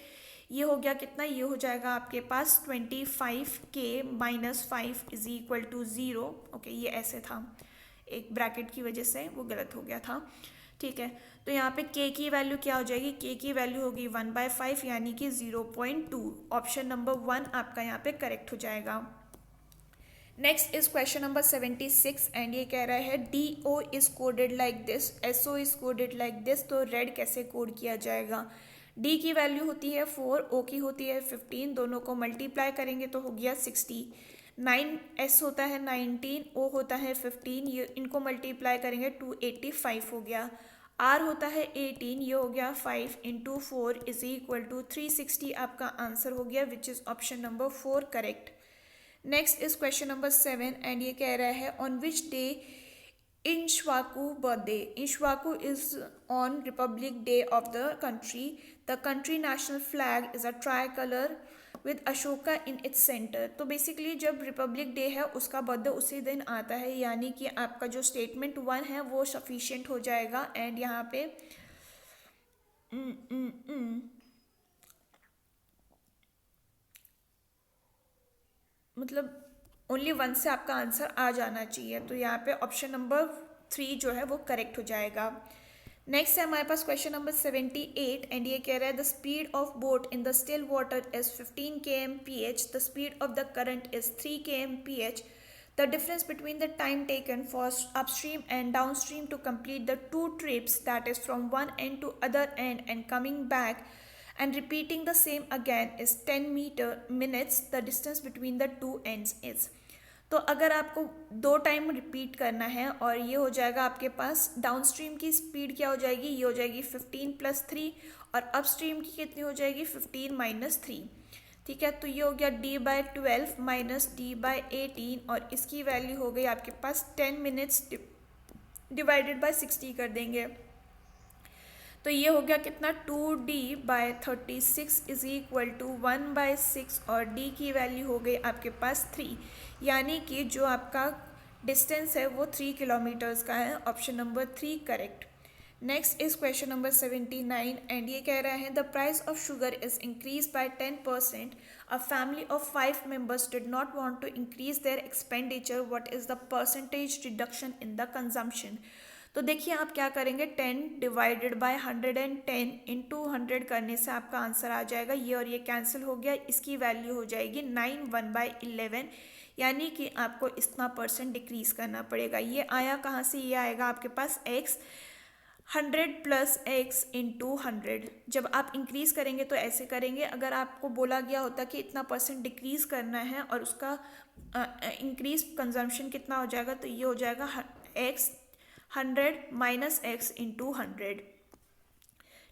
ये हो गया कितना, ये हो जाएगा आपके पास 25k -5 is equal to 0। Okay, ये ऐसे था, एक ब्रैकेट की वजह से वो गलत हो गया था, ठीक है। तो यहाँ पे k की वैल्यू क्या हो जाएगी, k की वैल्यू होगी 1/5 यानी कि 0.2। ऑप्शन नंबर 1 आपका यहाँ पे करेक्ट हो जाएगा। Next is question number 76 and ये कह रहा है DO is coded like this, SO is coded like this. तो रेड कैसे कोड किया जाएगा, D की वैल्यू होती है 4, O की होती है 15, दोनों को मल्टीप्लाई करेंगे तो हो गया 60। 9S होता है 19, O होता है 15, ये इनको मल्टीप्लाई करेंगे 285 हो गया। R होता है 18, ये हो गया 5 × 4 इज इक्वल टू 360 आपका आंसर हो गया, विच is option number 4 correct. Next is question number 7 and ये कह रहा है on which day Inshwaku birthday. Inshwaku is on Republic Day of the country. The country national flag is a tricolor with Ashoka in its center. तो basically जब Republic day है उसका birthday उसी दिन आता है, यानी कि आपका जो स्टेटमेंट 1 है वो सफिशिएंट हो जाएगा। एंड यहाँ पे मतलब ओनली 1 से आपका आंसर आ जाना चाहिए, तो यहाँ पे ऑप्शन नंबर 3 जो है वो करेक्ट हो जाएगा। नेक्स्ट है हमारे पास क्वेश्चन नंबर 78 एंड ये कह रहा है the speed of boat in the still water is 15 kmph, the speed of the current is 3 kmph, the difference between the time taken for upstream and downstream to complete the 2 trips that is from one end to other end coming back and repeating the same again is 10 minutes, the distance between the two ends is। तो अगर आपको 2 time repeat करना है और ये हो जाएगा आपके पास डाउनस्ट्रीम की स्पीड क्या हो जाएगी, ये हो जाएगी 15 + 3 और अपस्ट्रीम की कितनी हो जाएगी 15 - 3, ठीक है। तो ये हो गया D/12 - D/18 और इसकी वैल्यू हो गई आपके पास 10 मिनट्स डिवाइडेड बाय 60 कर देंगे, तो ये हो गया कितना 2D/36 इज इक्वल टू 1/6 और D की वैल्यू हो गई आपके पास 3, यानी कि जो आपका डिस्टेंस है वो 3 किलोमीटर्स का है। Option number 3 correct. Next is question number 79 and ये कह रहा है the price of sugar is increase by 10%, a family of 5 members did not want to increase their expenditure, what is the percentage reduction in the consumption. तो देखिए आप क्या करेंगे 10 divided by 110 into 100 करने से आपका आंसर आ जाएगा, ये और ये कैंसिल हो गया, इसकी वैल्यू हो जाएगी 9 1/11, यानी कि आपको इतना परसेंट डिक्रीज करना पड़ेगा। ये आया कहाँ से, ये आएगा आपके पास x 100 + x इंटू 100। जब आप इंक्रीज करेंगे तो ऐसे करेंगे, अगर आपको बोला गया होता कि इतना परसेंट डिक्रीज करना है और उसका इंक्रीज कंजम्पशन कितना हो जाएगा, तो ये हो जाएगा x 100 - x इंटू 100,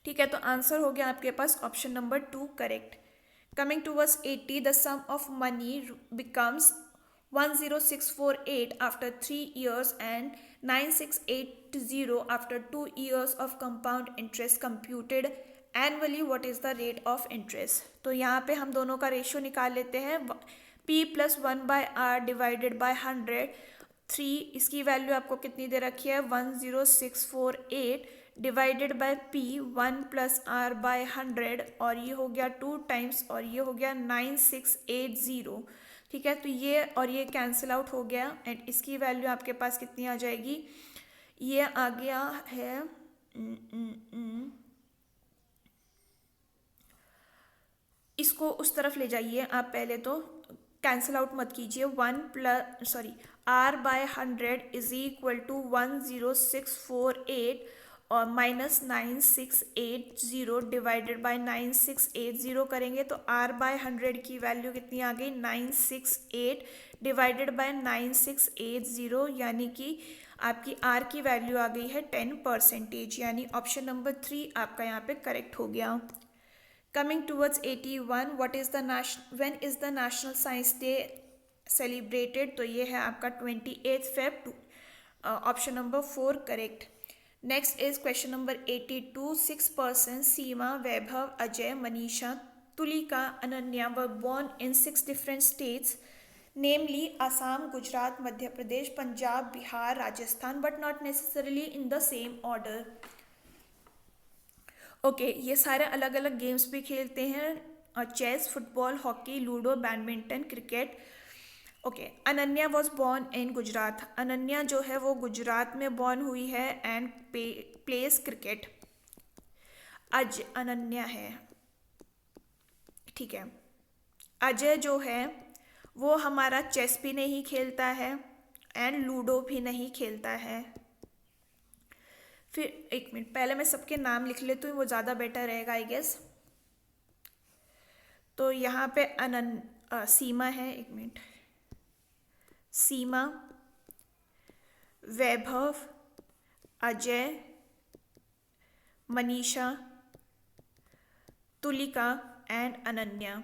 ठीक है। तो आंसर हो गया आपके पास option number 2 correct. Coming towards 80 the sum of money becomes 10648 after 3 years and 9680 after 2 years of compound interest computed annually, what is the rate of interest. तो यहाँ पे हम दोनों का रेशियो निकाल लेते हैं, p + 1/r डिवाइडेड बाय 100, 3 इसकी वैल्यू आपको कितनी दे रखी है 10648 डिवाइडेड बाय p 1 + r/100 और ये हो गया 2 टाइम्स और ये हो गया 9680, ठीक है। तो ये और ये कैंसिल आउट हो गया एंड इसकी वैल्यू आपके पास कितनी आ जाएगी, ये आ गया है इसको उस तरफ ले जाइए आप, पहले तो कैंसिल आउट मत कीजिए। R/100 इज इक्वल टू 10648 और माइनस 9680 डिवाइडेड बाय 9680 करेंगे तो R/100 की वैल्यू कितनी आ गई 968 डिवाइडेड बाय 9680, यानी कि आपकी R की वैल्यू आ गई है 10%, यानी ऑप्शन नंबर 3 आपका यहाँ पे करेक्ट हो गया। Coming towards 81, when is the National Science Day celebrated? तो ये है आपका 28 Feb, option number 4 correct. Next is question number 82। 6 persons Seema, Vaibhav, Ajay, Manisha, Tulika, Ananya were born in 6 different states, namely Assam, Gujarat, Madhya Pradesh, Punjab, Bihar, Rajasthan, but not necessarily in the same order. ओके, ये सारे अलग अलग games भी खेलते हैं, chess, football, hockey, ludo, badminton, cricket. Okay, Ananya was born in Gujarat. Ananya जो है वो गुजरात में बॉर्न हुई है एंड प्लेस क्रिकेट। अनन्या है, ठीक है। अजय जो है वो हमारा चेस भी नहीं खेलता है एंड लूडो भी नहीं खेलता है। फिर एक मिनट, पहले मैं सबके नाम लिख लेती हूँ, वो ज़्यादा बेटर रहेगा आई गेस। तो यहाँ पे सीमा है, एक minute, Seema, Vaibhav, Ajay, Manisha, Tulika and Ananya,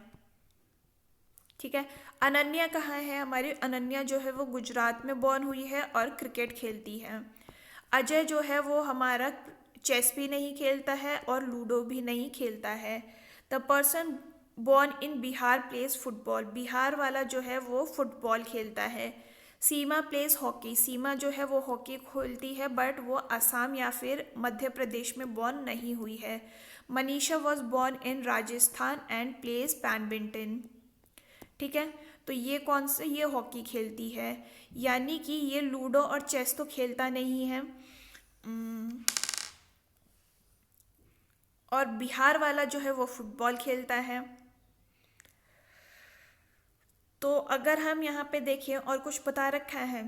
ठीक है। अनन्या कहाँ है हमारी? अनन्या जो है वो गुजरात में बॉर्न हुई है और क्रिकेट खेलती है। अजय जो है वो हमारा चेस भी नहीं खेलता है और लूडो भी नहीं खेलता है। The person born in Bihar place football. Bihar वाला जो है वो फुटबॉल खेलता है। सीमा प्लेस हॉकी। सीमा जो है वो हॉकी खेलती है बट वो असम या फिर मध्य प्रदेश में बॉर्न नहीं हुई है। Manisha was born in Rajasthan and place badminton, ठीक है। तो ये कौन से, ये हॉकी खेलती है, यानी कि ये लूडो और चेस तो खेलता नहीं है। और बिहार वाला जो है वो फुटबॉल खेलता है। तो अगर हम यहाँ पे देखें और कुछ बता रखा है,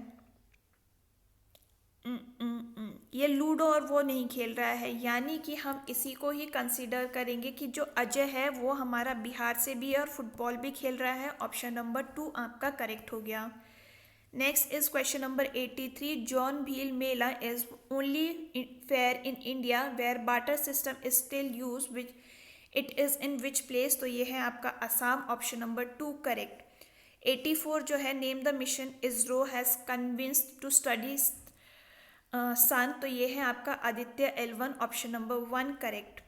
ये लूडो और वो नहीं खेल रहा है, यानी कि हम इसी को ही कंसीडर करेंगे कि जो अजय है वो हमारा बिहार से भी है और फुटबॉल भी खेल रहा है। ऑप्शन नंबर 2 आपका करेक्ट हो गया। Next is question number 83। Jonbeel Mela is only fair in India where barter system is still use, which it is in which place? तो ये है आपका असम, ऑप्शन नंबर 2 करेक्ट। 84 जो है, name the mission ISRO has convinced to study sun, तो ये है आपका Aditya L1, option number 1 correct.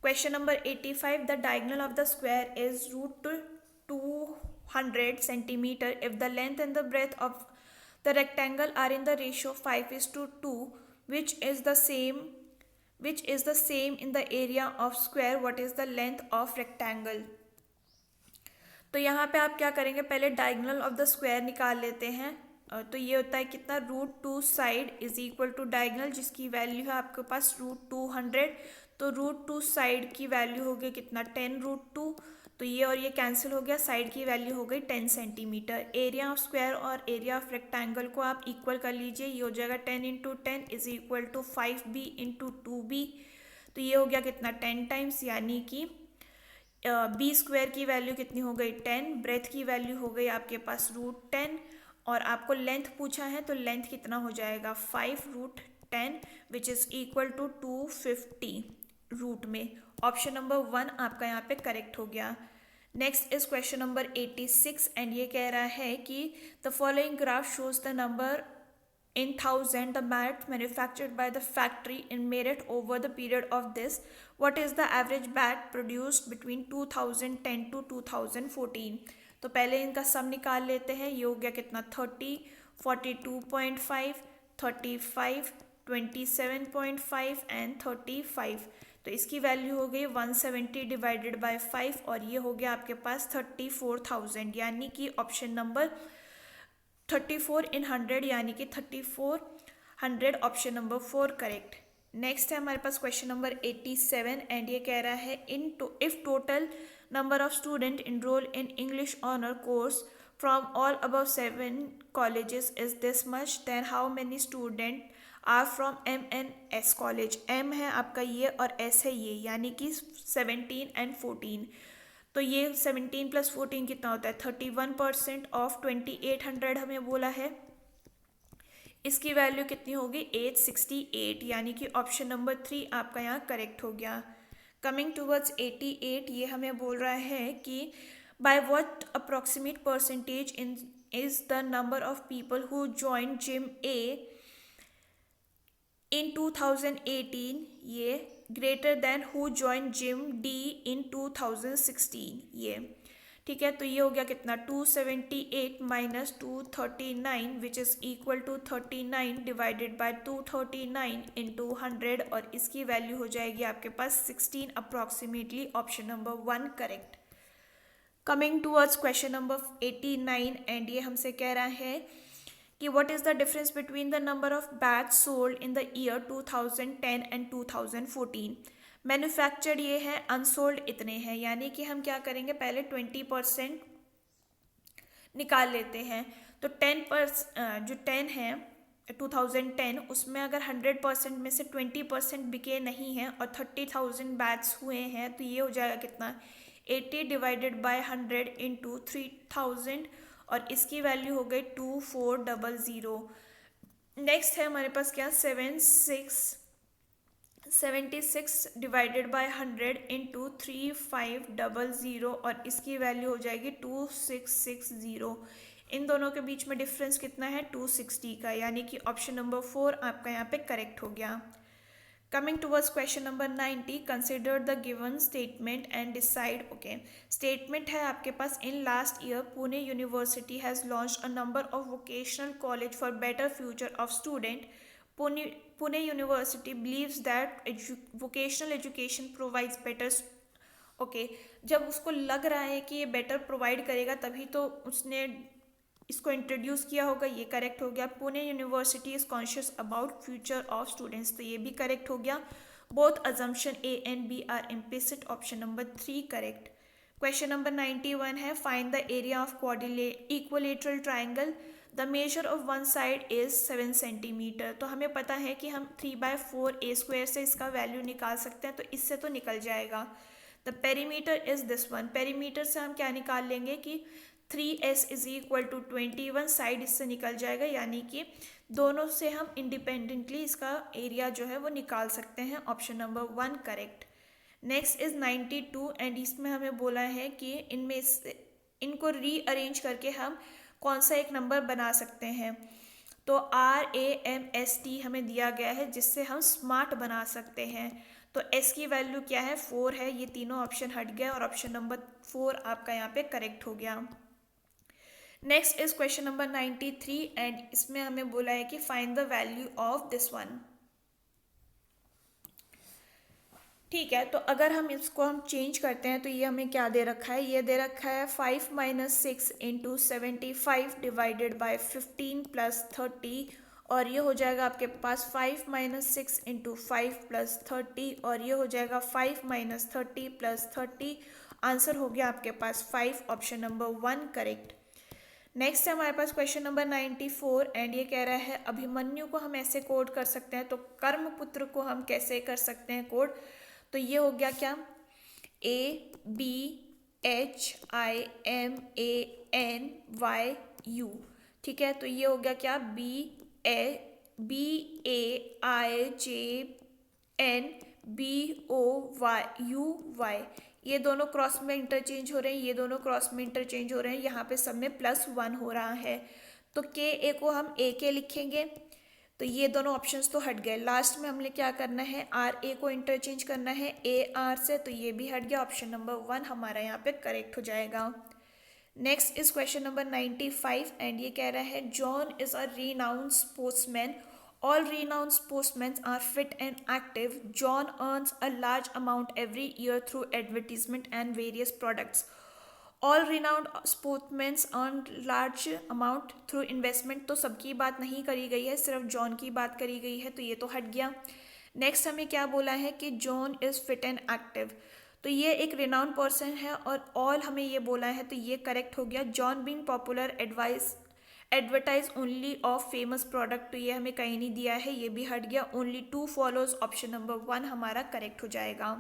Question number 85। The diagonal of the square is √200 centimeter if the length and the breadth of the rectangle are in the ratio 5:2, which is the same in the area of square. What is the length of rectangle? तो यहाँ पे आप क्या करेंगे, पहले diagonal of the square निकाल लेते हैं। तो ये होता है कितना, √2 side is equal to diagonal, जिसकी वैल्यू है आपके पास √200। तो √2 साइड की वैल्यू हो गई कितना, 10√2। तो ये और ये कैंसिल हो गया, साइड की वैल्यू हो गई 10 सेंटीमीटर। एरिया ऑफ स्क्वायर और एरिया ऑफ रेक्टेंगल को आप इक्वल कर लीजिए, ये हो जाएगा 10 × 10 is equal to 5b × 2b। तो ये हो गया कितना, 10 टाइम्स, यानी कि बी स्क्वायर की वैल्यू कितनी हो गई 10, ब्रेथ की वैल्यू हो गई आपके पास √10, और आपको लेंथ पूछा है तो लेंथ कितना हो जाएगा 5√10 which is equal to 250 root में। ऑप्शन नंबर 1 आपका यहाँ पे करेक्ट हो गया। Next is question number 86 and ये कह रहा है कि the following graph shows the number in 1000 the bat manufactured by the factory in Meerut over the period of this. What is the average bat produced between 2010 to 2014? तो पहले इनका सम निकाल लेते हैं। ये हो गया कितना, 30, 42.5, 35, 27.5 एंड 35। तो इसकी वैल्यू हो गई 170 डिवाइडेड बाय 5 और ये हो गया आपके पास 34,000, यानी कि ऑप्शन नंबर 34 इन 100 यानी कि 3400, ऑप्शन नंबर 4 करेक्ट। नेक्स्ट है हमारे पास क्वेश्चन नंबर 87 एंड ये कह रहा है if total number of student enroll in English honor course from all above 7 colleges is this much, then how many student are from M and S college. M है आपका ये और S है ये, यानी कि 17 and 14. तो ये 17 + 14 कितना होता है 31% ऑफ 2800 हमें बोला है. इसकी वैल्यू कितनी होगी 868, यानी कि ऑप्शन नंबर 3 आपका यहाँ करेक्ट हो गया. कमिंग टूवर्ड्स 88, ये हमें बोल रहा है कि by what approximate percentage is the number of people who joined gym A in 2018 ये greater than who joined gym D in 2016 ये. ठीक है, तो ये हो गया कितना 278 minus 239 which is equal to 39 divided by 239 into 100 और इसकी वैल्यू हो जाएगी आपके पास 16 approximately. Option number 1 correct. Coming towards question number 89 and ये हमसे कह रहा है कि what is the difference between the number of bats sold in the year 2010 and 2014. Manufactured ये है, अनसोल्ड इतने हैं, यानी कि हम क्या करेंगे पहले 20% निकाल लेते हैं. तो 10% जो 10 है 2010 उसमें अगर 100% में से 20% बिके नहीं है और 30,000 बैट्स हुए हैं तो ये हो जाएगा कितना 80 डिवाइडेड बाय 100 इंटू 3000 और इसकी वैल्यू हो गई 2400. नेक्स्ट है हमारे पास क्या 76 डिवाइडेड बाय 100 इंटू 3500 और इसकी वैल्यू हो जाएगी 2660. इन दोनों के बीच में डिफरेंस कितना है 260 का, यानी कि ऑप्शन नंबर 4 आपका यहाँ पे करेक्ट हो गया. Coming towards question number 90, consider the given statement and decide. Okay, statement है आपके पास in last year Pune university has launched a number of vocational college for better future of student. Pune University believes that vocational education provides better. Okay, जब उसको लग रहा है कि ये बेटर प्रोवाइड करेगा तभी तो उसने इसको इंट्रोड्यूस किया होगा. ये करेक्ट हो गया. Pune university is conscious about future of students, तो ये भी करेक्ट हो गया. Both assumption A and B are implicit. Option number 3 correct. Question number 91 है find the area of equilateral triangle. The measure of one side is 7 centimetre. तो हमें पता है कि हम 3/4a² से इसका वैल्यू निकाल सकते हैं, तो इससे तो निकल जाएगा. The perimeter is this one. Perimeter से हम क्या निकाल लेंगे कि 3s is equal to 21. Side इससे निकल जाएगा, यानी कि दोनों से हम इंडिपेंडेंटली इसका एरिया जो है वो निकाल सकते हैं. Option number 1 correct. Next is 92 and इसमें हमें बोला है कि इनमें इनको रीअरेंज करके हम कौन सा एक नंबर बना सकते हैं. तो RAMST हमें दिया गया है जिससे हम स्मार्ट बना सकते हैं. तो S की वैल्यू क्या है 4 है. ये तीनों ऑप्शन हट गया और ऑप्शन नंबर 4 आपका यहाँ पे करेक्ट हो गया. Next is question number 93 and इसमें हमें बोला है कि find the value of this one. ठीक है, तो अगर हम इसको चेंज करते हैं तो ये हमें क्या दे रखा है, ये दे रखा है 5 - 6 इंटू 75 डिवाइडेड बाय 15 + 30 और ये हो जाएगा आपके पास 5 - 6 इंटू 5 + 30 और ये हो जाएगा 5 - 30 + 30. आंसर हो गया आपके पास 5. Option number 1 correct. नेक्स्ट है हमारे पास क्वेश्चन नंबर 94 एंड ये कह रहा है अभिमन्यु को हम ऐसे कोड कर सकते हैं, तो कर्मपुत्र को हम कैसे कर सकते हैं कोड. तो ये हो गया क्या ABHIMANYU. ठीक है, तो ये हो गया क्या BAIJNBOYUY. ये दोनों क्रॉस में इंटरचेंज हो रहे हैं, ये दोनों क्रॉस में इंटरचेंज हो रहे हैं. यहाँ पे सब में +1 हो रहा है. तो KA को हम AK लिखेंगे. तो ये दोनों ऑप्शंस तो हट गए. लास्ट में हमने क्या करना है RA को इंटरचेंज करना है AR से, तो ये भी हट गया. ऑप्शन नंबर 1 हमारा यहाँ पे करेक्ट हो जाएगा. Next is question number 95 and ये कह रहा है John is a renowned sportsman. All renowned sportsmen are fit and active. John earns a large amount every year through advertisement and various products. All renowned sportsmen earn large amount through investment. तो सबकी बात नहीं करी गई है, सिर्फ John की बात करी गई है, तो ये तो हट गया. नेक्स्ट हमें क्या बोला है कि John is fit and active. तो ये एक रिनाउंड पर्सन है और ऑल हमें ये बोला है, तो ये करेक्ट हो गया। John being popular advertise only of famous product, तो ये हमें कहीं नहीं दिया है, ये भी हट गया। Only two follows, option number 1 हमारा करेक्ट हो जाएगा।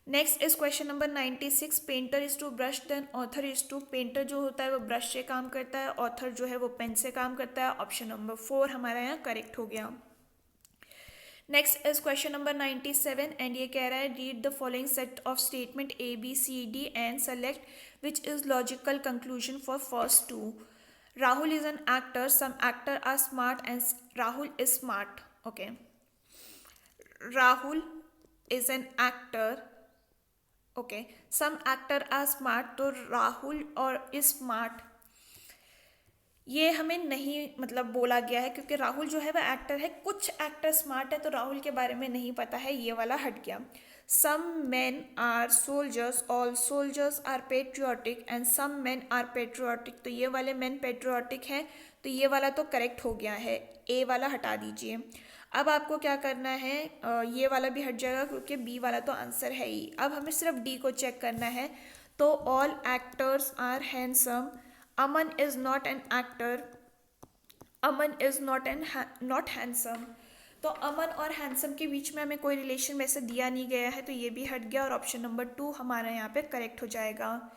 Next is question number 96। Painter is to brush then author is to. Painter जो होता है वो ब्रश से काम करता है, ऑथर जो है वो पेन से काम करता है। ऑप्शन नंबर 4 हमारा यहाँ करेक्ट हो गया। Next is question number 97 and ये कह रहा है read the following set of statement A B C D and select which is logical conclusion for first two. Rahul is an actor, some actor are smart and Rahul is smart. Okay, Rahul is an actor, okay, some actor are smart, तो राहुल और is smart ये हमें नहीं मतलब बोला गया है, क्योंकि राहुल जो है वह एक्टर है, कुछ एक्टर स्मार्ट है, तो राहुल के बारे में नहीं पता है, ये वाला हट गया। Some man are soldiers, all soldiers are patriotic and some man are patriotic, तो ये वाले मैन पेट्रियोटिक हैं, तो ये वाला तो करेक्ट हो गया है, ए वाला हटा दीजिए। अब आपको क्या करना है, ये वाला भी हट जाएगा क्योंकि बी वाला तो आंसर है ही। अब हमें सिर्फ डी को चेक करना है, तो all actors are handsome, Aman is not an actor, Aman is not handsome, तो अमन और हैंडसम के बीच में हमें कोई रिलेशन वैसे दिया नहीं गया है, तो ये भी हट गया और ऑप्शन नंबर 2 हमारा यहाँ पे करेक्ट हो जाएगा।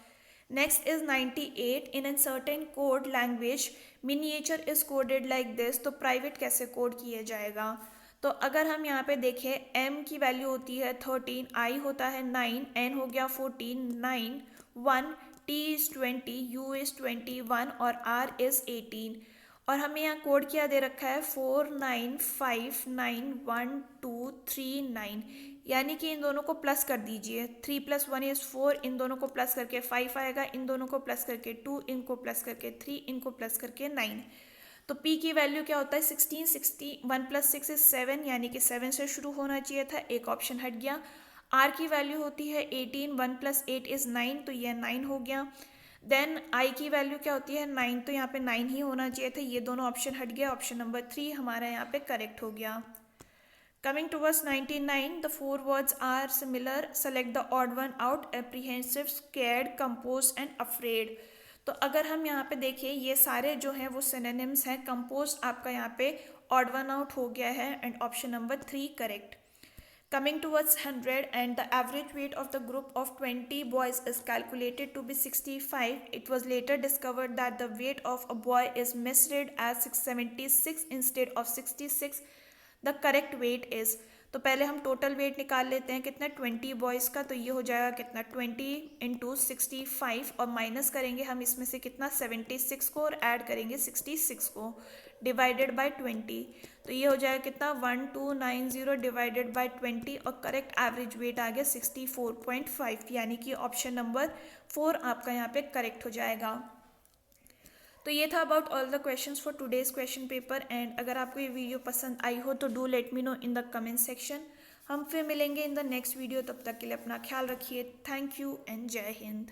Next is 98। In an certain code language miniature is coded like this, तो प्राइवेट कैसे कोड किया जाएगा। तो अगर हम यहाँ पे देखें, m की वैल्यू होती है 13, i होता है 9, n हो गया 14, 9, 1, t इज 20, u इज 21 और r इज 18। और हमें यहाँ कोड क्या दे रखा है 4 9 5 9 1 2 3 9, यानी कि इन दोनों को प्लस कर दीजिए। 3 + 1 इज 4, इन दोनों को प्लस करके 5 आएगा, इन दोनों को प्लस करके 2, इनको प्लस करके 3, इनको प्लस करके 9। तो p की वैल्यू क्या होता है 16, 1 + 6 इज 7, यानी कि 7 से शुरू होना चाहिए था, एक ऑप्शन हट गया। r की वैल्यू होती है 18, 1 + 8 इज 9, तो यह 9 हो गया। देन i की वैल्यू क्या होती है 9, तो यहाँ पे 9 ही होना चाहिए था, ये दोनों ऑप्शन हट गया, ऑप्शन नंबर 3 हमारा यहाँ पे करेक्ट हो गया। Coming towards 99, the 4 words are similar. Select the odd one out. Apprehensive, scared, composed and afraid. तो अगर हम यहाँ पे देखें, ये सारे जो हैं वो synonyms हैं। composed आपका यहाँ पे odd one out हो गया है and option number 3 correct. Coming towards 100 and the average weight of the group of 20 boys is calculated to be 65. It was later discovered that the weight of a boy is misread as 676 instead of 66. The correct weight is, तो पहले हम total weight निकाल लेते हैं कितना 20 boys का, तो ये हो जाएगा कितना 20 × 65 और माइनस करेंगे हम इसमें से कितना 76 को और ऐड करेंगे 66 को डिवाइडेड बाय 20, तो ये हो जाएगा कितना 1290 डिवाइडेड बाय 20 और करेक्ट एवरेज वेट आ गया 64.5, यानी कि ऑप्शन नंबर 4 आपका यहाँ पे करेक्ट हो जाएगा। तो ये था about all the questions for today's question paper. And अगर आपको ये वीडियो पसंद आई हो तो do let me know in the comment section. हम फिर मिलेंगे इन द नेक्स्ट वीडियो, तब तक के लिए अपना ख्याल रखिए। थैंक यू एंड जय हिंद।